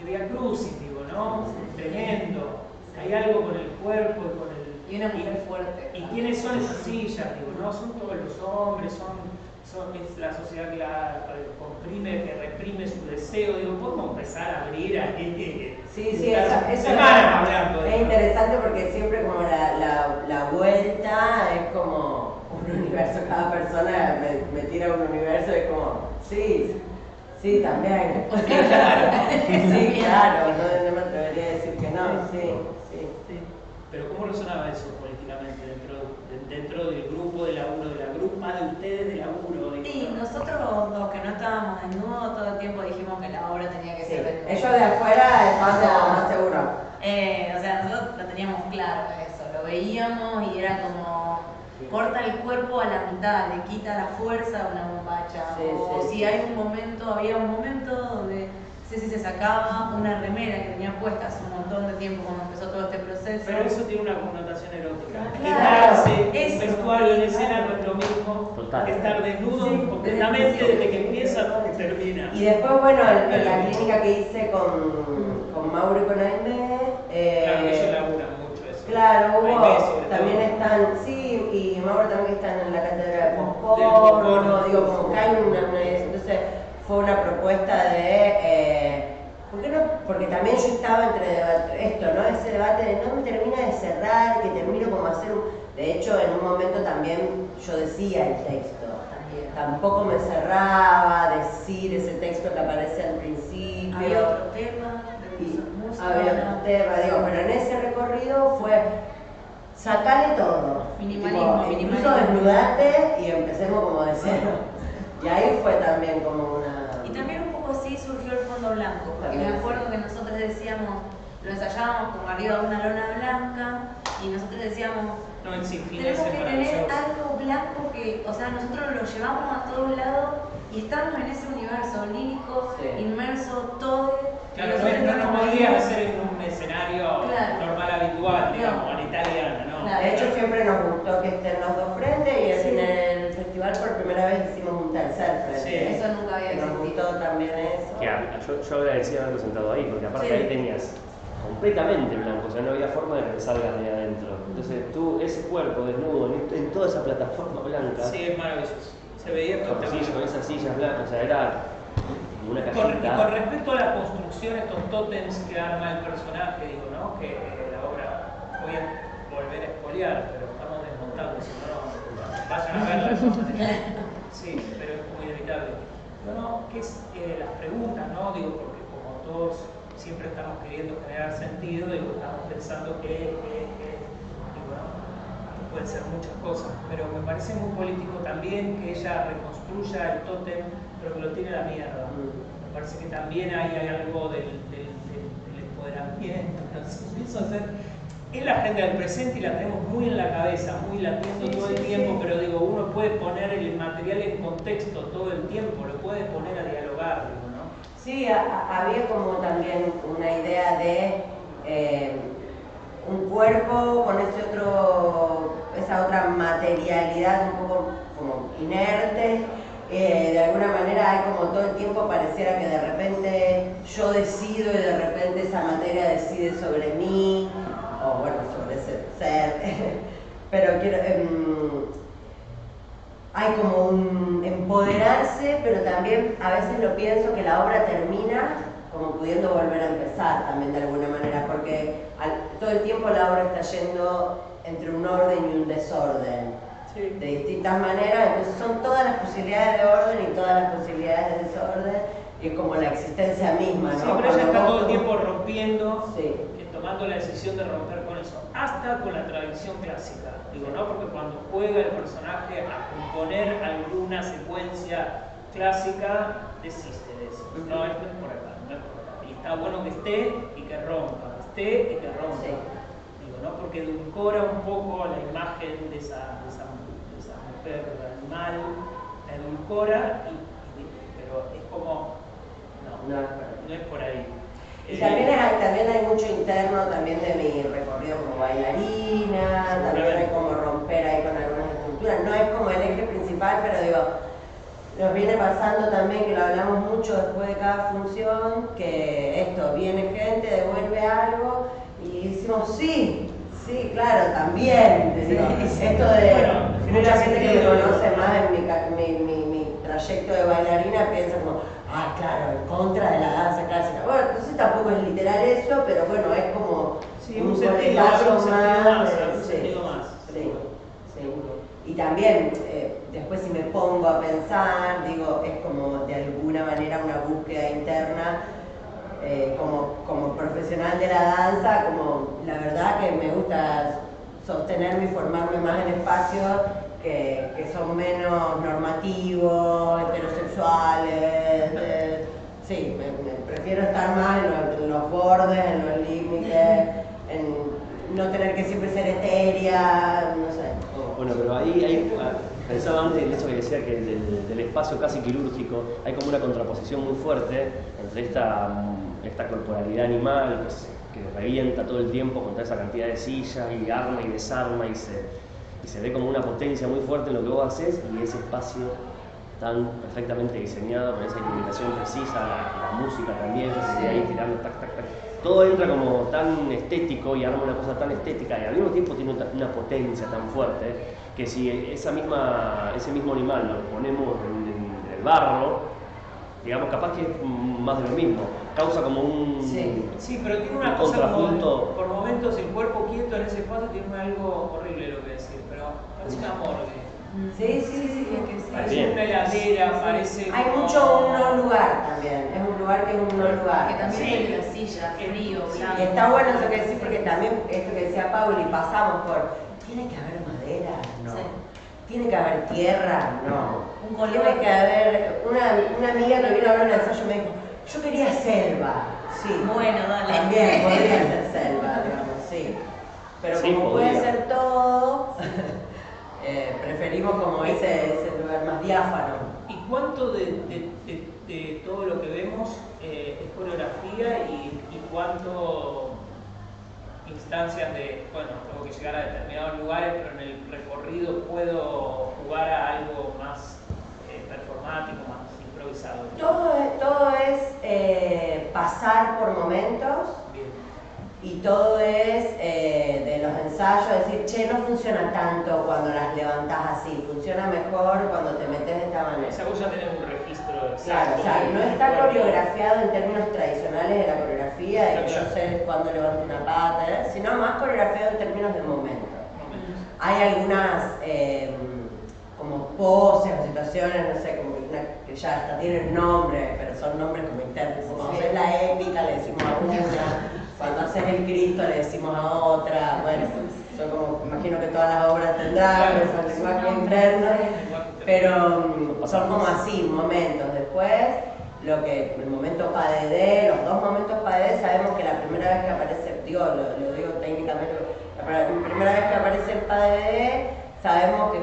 via crucis, digo, ¿no? Tremendo. Hay algo con el cuerpo y con el... Y una mujer fuerte. ¿Y quiénes son esas sillas? Digo, ¿no? Son todos los hombres, es la sociedad que la comprime, que reprime su deseo. Digo, podemos empezar a abrir ahí. Sí, eso es interesante porque siempre como la vuelta es como un universo, cada persona me tira un universo y es como, sí, también. Sí, claro, no me atrevería a decir que no, sí. Pero ¿cómo resonaba eso políticamente dentro del grupo de laburo, de la grupa de ustedes de laburo? Sí, nosotros los que no estábamos desnudos todo el tiempo dijimos que la obra tenía que ser desnuda. Ellos de afuera estaban más seguros. O sea, nosotros lo teníamos claro eso, lo veíamos y era como corta el cuerpo a la mitad, le quita la fuerza a una bombacha. Había un momento donde Ceci se sacaba una remera que tenía puesta hace un montón de tiempo cuando empezó todo este proceso. Pero eso tiene una connotación erótica. Claro, Quedarse vestuario en escena no es lo mismo que estar desnudo completamente desde que empieza hasta que termina. Y después, bueno, en la clínica que hice con Mauro y con Aimé, claro, ellos laburan mucho eso. Claro, también todo. están, sí, y Mauro también están en la cátedra de post-porno, digo, como que hay entonces fue una propuesta de, ¿por qué no? Porque también yo estaba entre esto, ¿no? Ese debate de no me termina de cerrar, que termino como hacer de hecho, en un momento también yo decía el texto, tampoco me cerraba decir ese texto que aparece al principio. Había otro tema, había otro tema, digo, pero en ese recorrido fue sacale todo. Minimalismo, incluso desnudate y empecemos como de cero. Y ahí fue también como una... Y Y también un poco así surgió el fondo blanco, porque me acuerdo que nosotros decíamos, lo ensayábamos como arriba de una lona blanca, y nosotros decíamos, tenemos que tener algo blanco que, o sea, nosotros lo llevamos a todos lados y estamos en ese universo lírico, inmerso, todo. Claro, no nos podías hacer en un escenario normal, habitual, digamos, a la italiana, ¿no? Claro. De hecho, siempre nos gustó que estén los dos frentes y en el festival por primera vez hicimos un tercer frente. Sí. Eso nunca había existido. Nos gustó también eso. Yo agradecía haberlo sentado ahí, porque aparte ahí tenías completamente blanco, o sea, no había forma de que salgas de adentro. Entonces tú, ese cuerpo desnudo, en toda esa plataforma blanca. Sí, es maravilloso. Se veía con esas sillas blancas, o sea, era una cajita. Con respecto a la construcción, estos tótems que arma el personaje, digo, ¿no? Que la obra, voy a volver a espoliar, pero estamos desmontando, si no, vayan a verla. Sí, pero es muy inevitable. Bueno, ¿qué es las preguntas, no? Digo, porque como todos siempre estamos queriendo generar sentido, digo, estamos pensando que pueden ser muchas cosas, pero me parece muy político también que ella reconstruya el tótem, pero que lo tiene la mierda. Me parece que también hay algo del empoderamiento, no sé, empiezo a hacer. Es la agenda del presente y la tenemos muy en la cabeza, muy latiendo todo el tiempo, pero digo, uno puede poner el material en contexto todo el tiempo, lo puede poner a dialogar, digo, ¿no? Sí, había como también una idea de un cuerpo con esa otra materialidad un poco como inerte. De alguna manera hay como todo el tiempo pareciera que de repente yo decido y de repente esa materia decide sobre mí, o bueno, sobre ese ser. Pero hay como un empoderarse, pero también a veces lo pienso que la obra termina como pudiendo volver a empezar también de alguna manera, porque todo el tiempo la obra está yendo entre un orden y un desorden, de distintas maneras, entonces son todas las posibilidades de orden y todas las posibilidades de desorden, y es como la existencia misma, ¿no? Sí, pero ella está todo el tiempo rompiendo, tomando la decisión de romper con eso, hasta con la tradición clásica, digo, ¿no? Porque cuando juega el personaje a componer alguna secuencia clásica, desiste de eso, no, esto es por acá, no es por acá, y está bueno que esté y que rompa, esté y que rompa, digo, ¿no? Porque edulcora un poco la imagen de esa mujer animal, la edulcora, pero es como, no es por ahí. Y también hay mucho interno también de mi recorrido como bailarina, también hay como romper ahí con algunas estructuras, no es como el eje principal, pero digo, nos viene pasando también, que lo hablamos mucho después de cada función, que esto, viene gente, devuelve algo, y decimos, sí, claro, también, digo, esto de mucha gente que me conoce más en mi trayecto de bailarina piensa como, claro, en contra de la danza clásica. Bueno, entonces tampoco es literal eso, pero bueno, es como un coletazo más. Y también, después si me pongo a pensar, digo, es como de alguna manera una búsqueda interna, como profesional de la danza, como la verdad que me gusta sostenerme y formarme más en espacios que son menos normativos, heterosexuales. Sí, me prefiero estar más en los bordes, en los límites, en no tener que siempre ser etérea, no sé. Bueno, pero ahí pensaba antes en eso que decía que del espacio casi quirúrgico hay como una contraposición muy fuerte entre esta corporalidad animal que revienta todo el tiempo contra esa cantidad de sillas y arma y desarma y se ve como una potencia muy fuerte en lo que vos haces, y ese espacio tan perfectamente diseñado con esa iluminación precisa, la música también, que ahí tirando tac, tac, tac. Todo entra como tan estético y arma una cosa tan estética y al mismo tiempo tiene una potencia tan fuerte que si ese mismo animal lo ponemos en el barro, digamos, capaz que es más de lo mismo, causa como un sí, pero tiene una cosa contrapunto. Como, por momentos el cuerpo quieto en ese espacio tiene algo horrible lo que decir, pero parece una morgue. Sí, parece una heladera, parece. Hay como... mucho un no lugar también, es un lugar que es un no lugar. Que también tiene la silla, frío, blanco. Y está bueno eso que decís, porque también esto que decía Pauli, pasamos por, ¿tiene que haber madera? No. ¿tiene que haber tierra? No. Un color. Tiene que haber, una amiga que vino a ver un ensayo me dijo, yo quería selva. Sí. Bueno, dale. También podría ser selva, digamos, sí. Pero Sí, como podría. puede ser todo, preferimos como ese lugar más diáfano. ¿Y cuánto de todo lo que vemos es coreografía y cuánto instancias de, bueno, tengo que llegar a determinados lugares, pero en el recorrido puedo jugar a algo más performático, más improvisado? Todo es pasar por momentos. Bien. Y todo es de los ensayos, decir, che, no funciona tanto cuando las levantás así, funciona mejor cuando te metes de esta manera. O sea, vos ya tenés un registro exacto. Claro, o sea, no está coreografiado en términos tradicionales de la coreografía, de que yo sé cuándo levanto una pata, sino más coreografiado en términos de momentos. Hay algunas como poses o situaciones, no sé, como que ya hasta tienen nombre, pero son nombres como internos. Como cuando es la épica le decimos a una, cuando haces el Cristo le decimos a otra, bueno, son como, imagino que todas las obras tendrán, son lenguaje interno, pero son como así, momentos. Después, el momento PADD, los dos momentos PADD, sabemos que la primera vez que aparece, lo digo técnicamente, la primera vez que aparece el PADD, sabemos que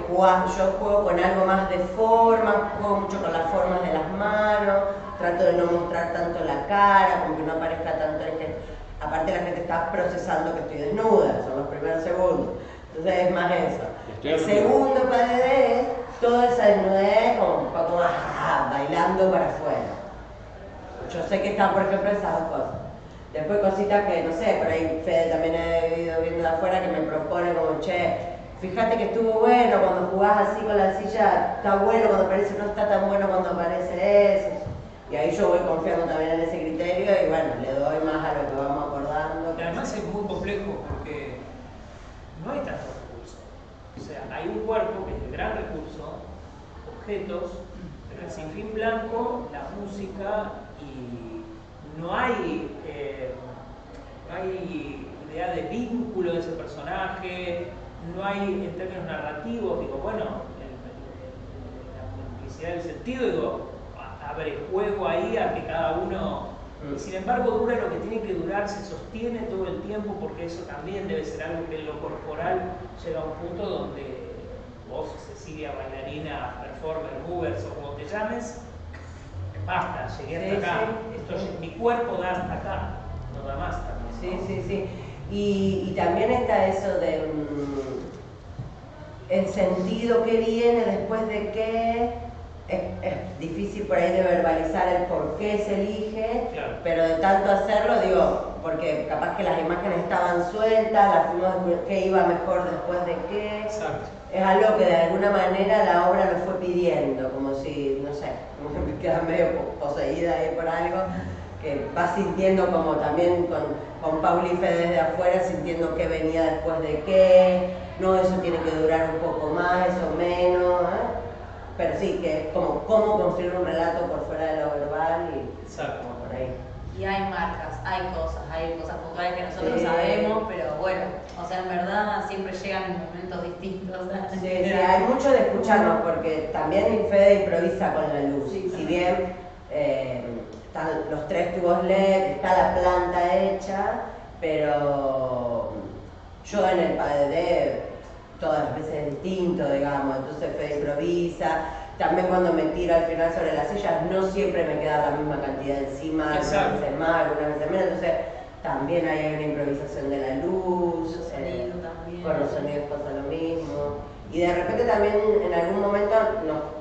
yo juego con algo más de forma, juego mucho con las formas de las manos, trato de no mostrar tanto la cara, como que no aparezca tanto el que... Aparte la gente está procesando que estoy desnuda, son los primeros segundos, entonces es más eso. El segundo PADD, toda esa desnudez como un poco más bailando para afuera. Yo sé que están, por ejemplo, esas dos cosas. Después cositas que, no sé, por ahí Fede también he ido viendo de afuera que me propone como, che, fíjate que estuvo bueno cuando jugás así con la silla, está bueno cuando aparece, no está tan bueno cuando aparece eso. Y ahí yo voy confiando también en ese criterio y bueno, le doy más a lo que vamos acordando. Y además es muy complejo porque no hay tantos recursos. O sea, hay un cuerpo que es de gran recurso, objetos, pero el sinfín blanco, la música y no hay idea de vínculo de ese personaje, no hay en términos narrativos, digo, bueno, la multiplicidad del sentido, digo, abre juego ahí a que cada uno, y sin embargo dura lo que tiene que durar, se sostiene todo el tiempo, porque eso también debe ser algo que en lo corporal llega a un punto donde vos, Cecilia, bailarina, performer, movers o como te llames, basta, llegué hasta acá, mi cuerpo da hasta acá, no da más también. Sí. Y también está eso de el sentido que viene después de qué. Es difícil por ahí de verbalizar el por qué se elige, claro. Pero de tanto hacerlo, digo, porque capaz que las imágenes estaban sueltas, las fuimos de qué iba mejor después de qué. Exacto. Es algo que de alguna manera la obra lo fue pidiendo, como si, no sé, como que me queda medio poseída ahí por algo, que va sintiendo como también con Pauli y Fede desde afuera, sintiendo qué venía después de qué, no, eso tiene que durar un poco más, eso menos, pero sí, que es como cómo construir un relato por fuera de lo verbal y exacto, por ahí. Y hay marcas, hay cosas puntuales que nosotros sabemos, pero bueno, o sea, en verdad siempre llegan en momentos distintos. Sí, hay mucho de escucharnos, porque también Fede improvisa con la luz, si bien están los 3 tubos LED, está la planta hecha, pero yo en el PADD todas las veces es distinto, digamos, entonces Fede improvisa. También cuando me tiro al final sobre las sillas, no siempre me queda la misma cantidad encima, algunas veces más, algunas veces menos, entonces también hay una improvisación de la luz, con los sonidos pasa lo mismo. Y de repente también en algún momento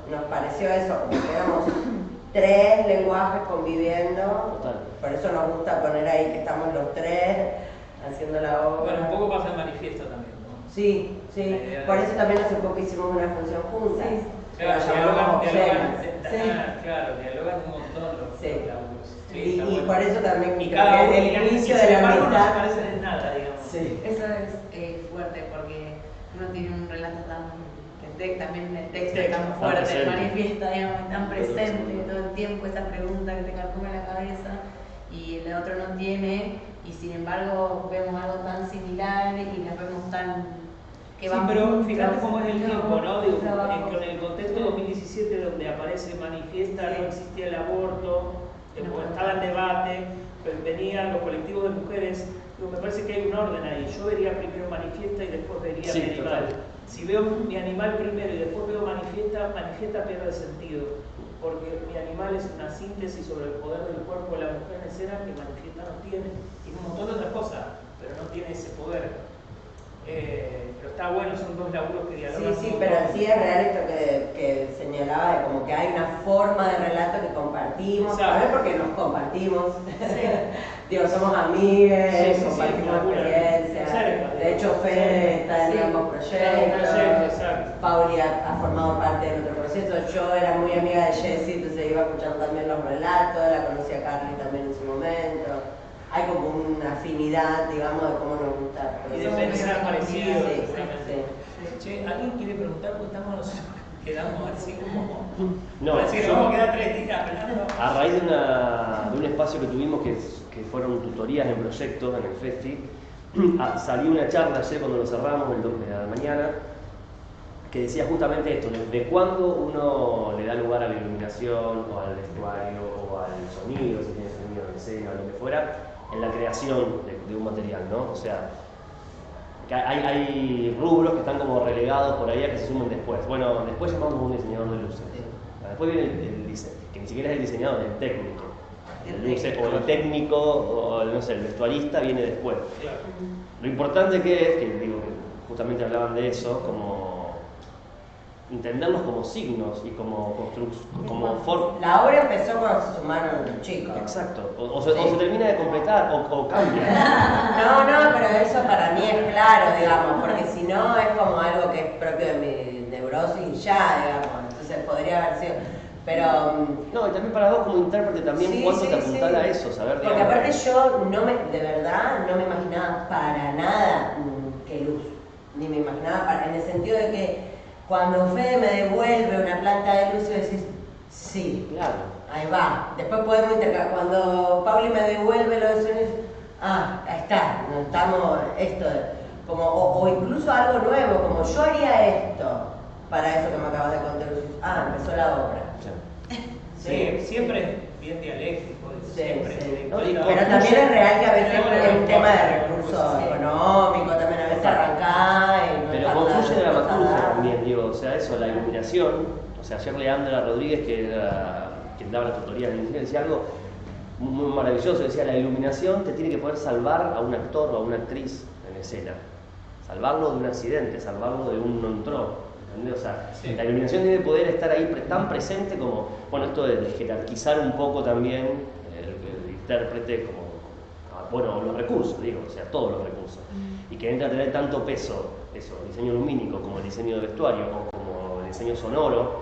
nos pareció eso, como que éramos 3 lenguajes conviviendo. Total. Por eso nos gusta poner ahí que estamos los 3 haciendo la obra. Bueno, un poco pasa el manifiesto también, ¿no? Sí, por eso también hace poco hicimos una función juntas. Sí. Claro, dialogan un montón los laburos. Sí, y por eso también y cada uno, el inicio de la amistad no se parecen en nada, digamos. Sí. Eso es fuerte porque uno tiene un relato también el texto tan fuerte, el manifiesto, digamos, tan presente todo el tiempo, esa pregunta que te carcome la cabeza y el otro no tiene, y sin embargo vemos algo tan similar y las vemos tan que Sí, va pero mucho fíjate más cómo es el tiempo, ¿no? Digo, trabajo. en el contexto de 2017 donde aparece Manifiesta, no existía el aborto, estaba en debate, venían los colectivos de mujeres, digo, me parece que hay un orden ahí. Yo vería primero Manifiesta y después vería Sí, mi animal. total. Si veo mi animal primero y después veo Manifiesta, Manifiesta pierde sentido, porque mi animal es una síntesis sobre el poder del cuerpo de la mujer en escena que Manifiesta no tiene. Tiene un montón de otras cosas, pero no tiene ese poder. Pero está bueno, son dos laburos que dialogan. Sí, pero sí es real esto que señalaba, de como que hay una forma de relato que compartimos, ¿sabes? Porque nos compartimos. Digo, somos amigas, compartimos experiencias. De hecho, Fede está en ambos proyectos. Pauli ha formado parte del otro proceso. Yo era muy amiga de Jessie, entonces iba escuchando también los relatos, la conocí a Carly también en su momento. Hay como una afinidad, digamos, de cómo nos gusta. Y de pensar parecido. Sí. Che, ¿alguien quiere preguntar? Porque estamos, quedamos así como... No, parece que yo- vamos a quedar 3 días hablando. A raíz de un espacio que tuvimos que fueron tutorías en proyectos en el Festi, salió una charla ayer cuando lo cerramos, el 2 de la mañana, que decía justamente esto, de cuándo uno le da lugar a la iluminación, o al vestuario, o al sonido, si tiene sonido de escena, o lo que fuera, en la creación de un material, ¿no? O sea, que hay rubros que están como relegados por ahí a que se sumen después. Bueno, después llamamos a un diseñador de luces. Después viene el diseño, que ni siquiera es el diseñador, es el técnico. El luces, o el técnico, o no sé, el vestuarista viene después. Lo importante que es, que digo, que justamente hablaban de eso, como entenderlos como signos y como forma. La obra empezó cuando se sumaron los chicos. Exacto. O se termina de completar o cambia. No, pero eso para mí es claro, digamos, porque si no es como algo que es propio de mi neurosis y ya, digamos. Entonces podría haber sido. Pero. No, y también para vos como intérprete también, Sí, ¿cuánto sí, te apuntala a eso? Saber, porque digamos, aparte yo de verdad no me imaginaba para nada que luz. Ni me imaginaba en el sentido de que cuando Fede me devuelve una planta de luz, yo decís, sí, claro. Ahí va. Después podemos intercambiar. Cuando Pauli me devuelve los sonidos, ahí está, no estamos, esto, como, o incluso algo nuevo, como yo haría esto para eso que me acabas de contar. Empezó la obra. Sí, siempre es bien dialéctico, siempre. Pero también es real que a veces es un tema de recursos económicos, también a veces arrancá y no pero está confluye de la nada, macruza también, digo, o sea, eso, la iluminación, o sea, ayer Leandra Rodríguez, que era quien daba la tutoría en el cine, decía algo muy maravilloso, decía, la iluminación te tiene que poder salvar a un actor o a una actriz en escena, salvarlo de un accidente, salvarlo de un non-tro. ¿Entendés? O sea, la iluminación debe poder estar ahí tan presente como, bueno, esto de jerarquizar un poco también el intérprete bueno, los recursos, digo, o sea, todos los recursos. Y que entra a tener tanto peso, eso, el diseño lumínico, como el diseño de vestuario, o como el diseño sonoro,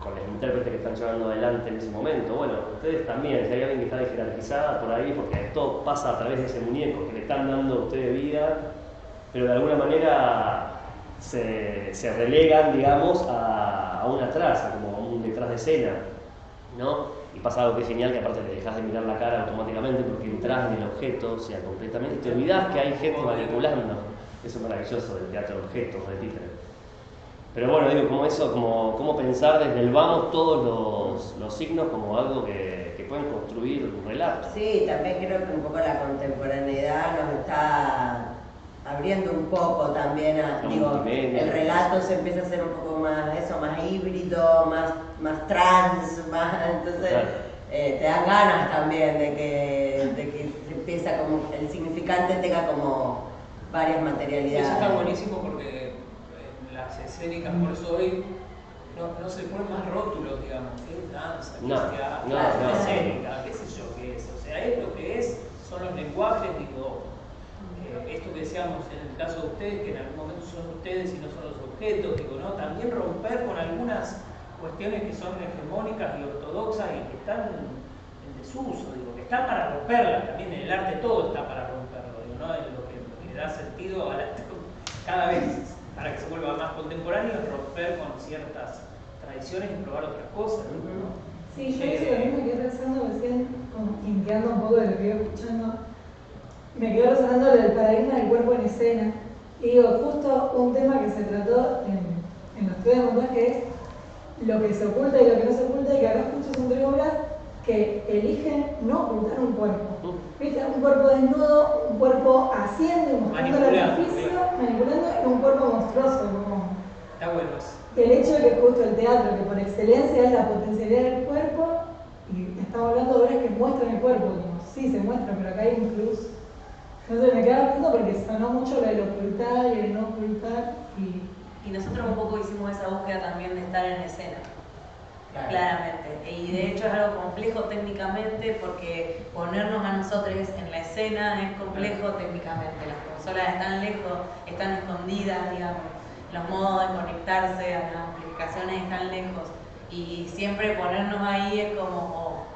con los intérpretes que están llevando adelante en ese momento. Bueno, ustedes también, si hay alguien que está jerarquizada por ahí, porque todo pasa a través de ese muñeco que le están dando a ustedes vida, pero de alguna manera se relegan, digamos, a una traza, como a un detrás de escena, ¿no? Y pasa algo que es genial, que aparte le dejas de mirar la cara automáticamente porque entras en el objeto, o sea, completamente, te olvidás que hay gente manipulando. Eso es maravilloso del teatro de objetos, de títeres. Pero bueno, digo, como eso, como pensar desde el vamos todos los signos como algo que pueden construir un relato. Sí, también creo que un poco la contemporaneidad nos está abriendo un poco también el relato se empieza a hacer un poco más híbrido, más trans, entonces te dan ganas también de que se empieza como el significante tenga como varias materialidades. Eso está buenísimo porque en las escénicas, por eso hoy no se ponen más rótulos, digamos, qué es danza, qué es teatro, qué es escénica, qué sé yo qué es. O sea, es lo que es, son los lenguajes, digo, esto que decíamos en el caso de ustedes, que en algún momento son ustedes y no son los objetos, digo, ¿no? También romper con algunas cuestiones que son hegemónicas y ortodoxas y que están en desuso, digo, que están para romperlas, también en el arte todo está para romperlo, digo, ¿no? En lo que le da sentido a cada vez para que se vuelva más contemporáneo es romper con ciertas tradiciones y probar otras cosas, ¿no? Sí, yo eso también me quedé pensando recién, como limpiando un poco de lo que iba escuchando. Me quedó resonando lo del paradigma del cuerpo en escena Y digo, justo un tema que se trató en los estudios de montaje es lo que se oculta y lo que no se oculta, y que acá justo son 3 obras que eligen no ocultar un cuerpo. ¿Viste? Un cuerpo desnudo, un cuerpo haciendo y mostrando el artificio, manipulando, y un cuerpo monstruoso. Como está bueno eso. El hecho de que justo el teatro, que por excelencia es la potencialidad del cuerpo, y estamos hablando de obras que muestran el cuerpo, como sí se muestra, pero acá hay un plus. Entonces me quedaba preguntando porque sonó mucho lo del ocultar y el no ocultar. Y nosotros un poco hicimos esa búsqueda también de estar en escena. Claro. Claramente. Y de hecho es algo complejo técnicamente porque ponernos a nosotros en la escena es complejo técnicamente. Las consolas están lejos, están escondidas, digamos. Los modos de conectarse a las amplificaciones están lejos. Y siempre ponernos ahí es como,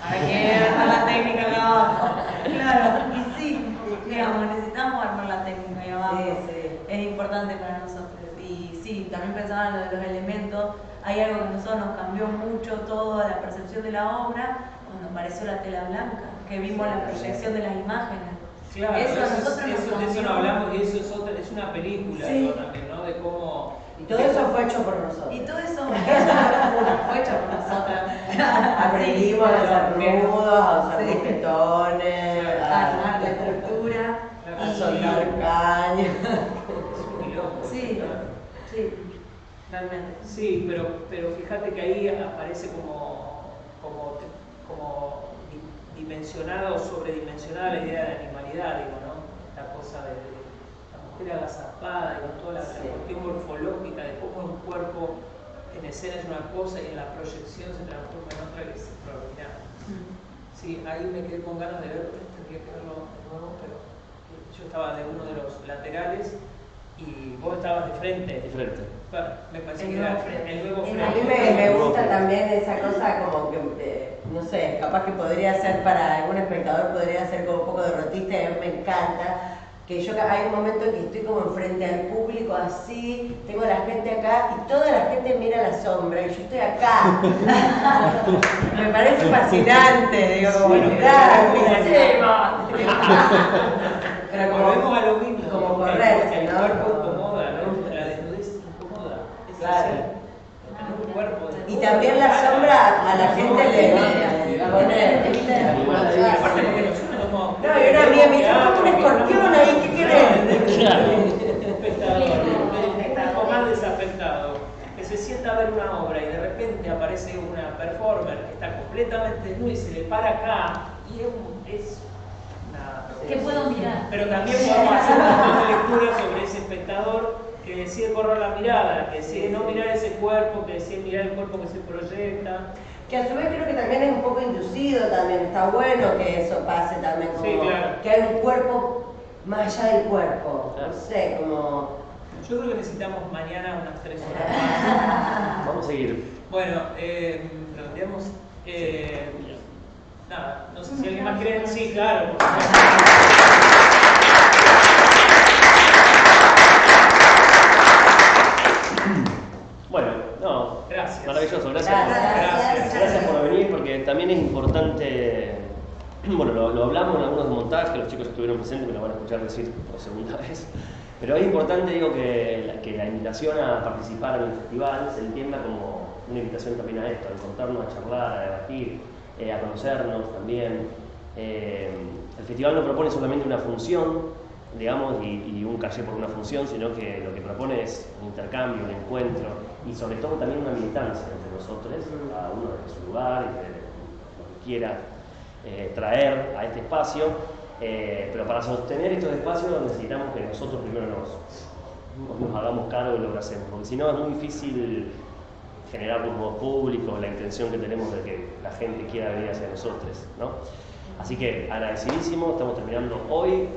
¿para qué armar la técnica acá abajo? Claro, y sí, digamos, necesitamos armar la técnica ahí abajo. Sí. Es importante para nosotros. Y sí, también pensaba en lo de los elementos. Hay algo que a nosotros nos cambió mucho toda la percepción de la obra cuando apareció la tela blanca, que vimos la proyección de las imágenes. Claro, eso no hablamos, y eso es una película, sí. También, ¿no? De cómo... Y todo eso fue hecho por nosotros. Y todo eso fue hecho por nosotras. Aprendimos a hacer nudos, a usar mosquetones, a armar la estructura, a soldar caña. Sí, sí, realmente. Sí, pero fíjate que ahí aparece como dimensionada o sobredimensionada la idea de animalidad, digo, ¿no? La cosa de la mujer agazapada, y toda la cuestión morfológica de cómo un cuerpo en escena es una cosa y en la proyección se transforma en otra, que es extraordinaria. Sí, ahí me quedé con ganas de verlo, tendría que verlo de nuevo, pero yo estaba de uno de los laterales y vos estabas de frente. De frente. Bueno, me parece que era el nuevo frente. A mí me gusta también esa cosa como que, no sé, capaz que podría ser para algún espectador, podría ser como un poco derrotista, y a mí me encanta. Que yo hay un momento en que estoy como enfrente al público así, tengo a la gente acá y toda la gente mira la sombra y yo estoy acá. Me parece fascinante, digo, como mirá, pero como, volvemos a lo mismo, como correrse, el ¿no? cuerpo incomoda, ¿no? La desnudez incomoda. Claro. Un cuerpo y también la sombra a la gente le pone, ¿viste? No, y una amiga me dice, un escorpión ahí, ¿qué querés? Claro, un espectador más desafectado, que se sienta a ver una obra y de repente aparece una performer que está completamente desnuda y se le para acá y es nada. ¿Qué puedo mirar? Pero también podemos hacer una lectura sobre ese espectador que decide correr la mirada, que decide no mirar ese cuerpo, que decide mirar el cuerpo que se proyecta. Que a su vez creo que también es un poco inducido también, está bueno que eso pase también, como sí, claro. Que hay un cuerpo más allá del cuerpo, claro. No sé, como... Yo creo que necesitamos mañana unas 3 horas más. Vamos a seguir. Bueno, redondeamos. Nada, no sé si alguien más quiere. Sí, claro, por supuesto. Bueno, no, gracias. Maravilloso, gracias por venir, porque también es importante, bueno, lo hablamos en algunos montajes, los chicos estuvieron presentes, me lo van a escuchar decir por segunda vez, pero es importante, digo, que la invitación a participar en el festival se entienda como una invitación también a esto, a encontrarnos, a charlar, a debatir, a conocernos también. El festival no propone solamente una función, digamos, y un caché por una función, sino que lo que propone es un intercambio, un encuentro y sobre todo también una militancia entre nosotros, cada uno desde su lugar y de lo que quiera traer a este espacio, pero para sostener estos espacios necesitamos que nosotros primero nos hagamos cargo de lo que hacemos, porque si no es muy difícil generar los nuevos públicos, la intención que tenemos de que la gente quiera venir hacia nosotros, ¿no? Así que agradecidísimo, estamos terminando hoy.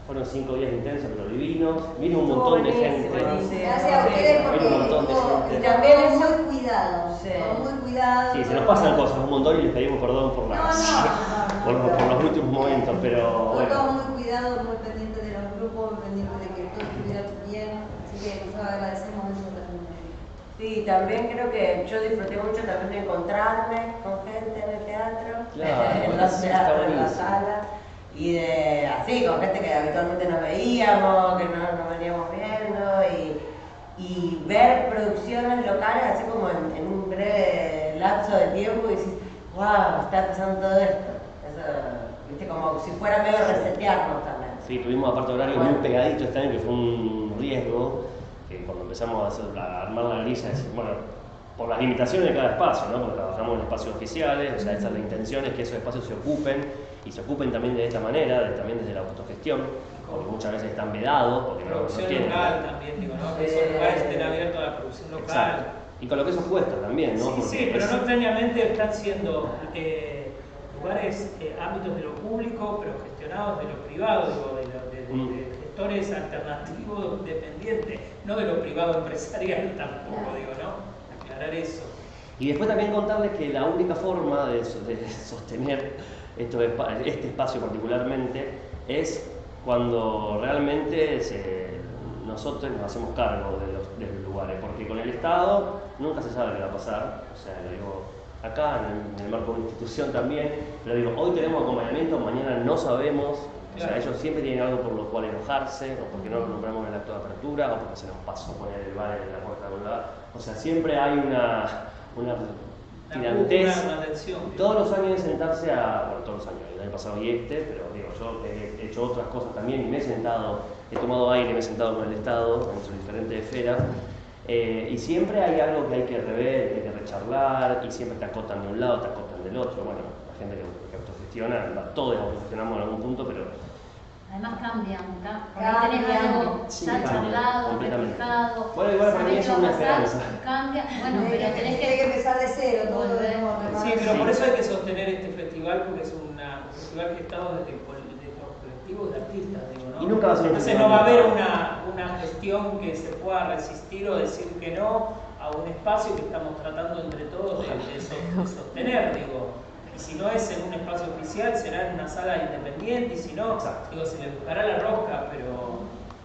Fueron 5 días intensos pero divinos. Vino un montón de gente. Gracias a ustedes porque también es muy cuidado. Muy cuidado. Sí, se nos pasan cosas un montón y les pedimos perdón por los últimos momentos, pero bueno. Todo muy cuidado, muy pendiente de los grupos, pendiente de que todo estuviera bien. Así que nosotros agradecemos eso también. Sí, también creo que yo disfruté mucho también de encontrarme con gente en el teatro, claro, en los teatros, en la sala. y de así, con gente que habitualmente nos veíamos, que no nos veníamos viendo, y ver producciones locales así como en un breve lapso de tiempo y decís, wow, está pasando todo esto. Eso, viste, como si fuera medio resetearnos también. Sí, tuvimos aparte horarios muy pegaditos este año, que fue un riesgo, que cuando empezamos a armar la grilla, decir, bueno, por las limitaciones de cada espacio, ¿no? Porque trabajamos en espacios oficiales, o sea, esa es la intención, es que esos espacios se ocupen, y se ocupen también de esta manera, también desde la autogestión, porque muchas veces están vedados, porque no tienen... local también, digo, ¿no? Que esos lugares estén abiertos a la producción local. Exacto. Y con lo que eso cuesta también, ¿no? Sí, pero no extrañamente están siendo lugares, ámbitos de lo público, pero gestionados de lo privado, digo, de gestores alternativos dependientes, no de lo privado empresarial tampoco, digo, ¿no? Aclarar eso. Y después también contarles que la única forma de sostener este espacio particularmente es cuando realmente nosotros nos hacemos cargo de los lugares, porque con el Estado nunca se sabe qué va a pasar, o sea, lo digo, acá en el marco de una institución también, pero digo, hoy tenemos acompañamiento, mañana no sabemos, o sea, ellos siempre tienen algo por lo cual enojarse, o porque no lo nombramos en el acto de apertura, o porque se nos pasó poner el bar en la puerta de un lado, o sea, siempre hay una tirantez, todos los años de sentarse todos los años, el año pasado y pero digo, yo he hecho otras cosas también y me he sentado, he tomado aire, me he sentado con el Estado en sus diferentes esferas, y siempre hay algo que hay que rever, que hay que recharlar, y siempre te acotan de un lado, te acotan del otro. Bueno, la gente que autogestiona, todos autogestionamos en algún punto, pero... Además cambian, tenés algo ya charlado, reflejado. Bueno, igual para mí eso es una esperanza. Cambia, bueno, pero tenés que empezar de cero, todo lo debemos reparar. Sí, pero por eso hay que sostener este festival, porque es un festival gestado desde los colectivos de artistas, digo, ¿no? Y nunca va a ser un Entonces no va a haber una gestión que se pueda resistir o decir que no a un espacio que estamos tratando entre todos de sostener, digo. Y si no es en un espacio oficial, será en una sala independiente, y si no, digo, se le buscará la rosca, pero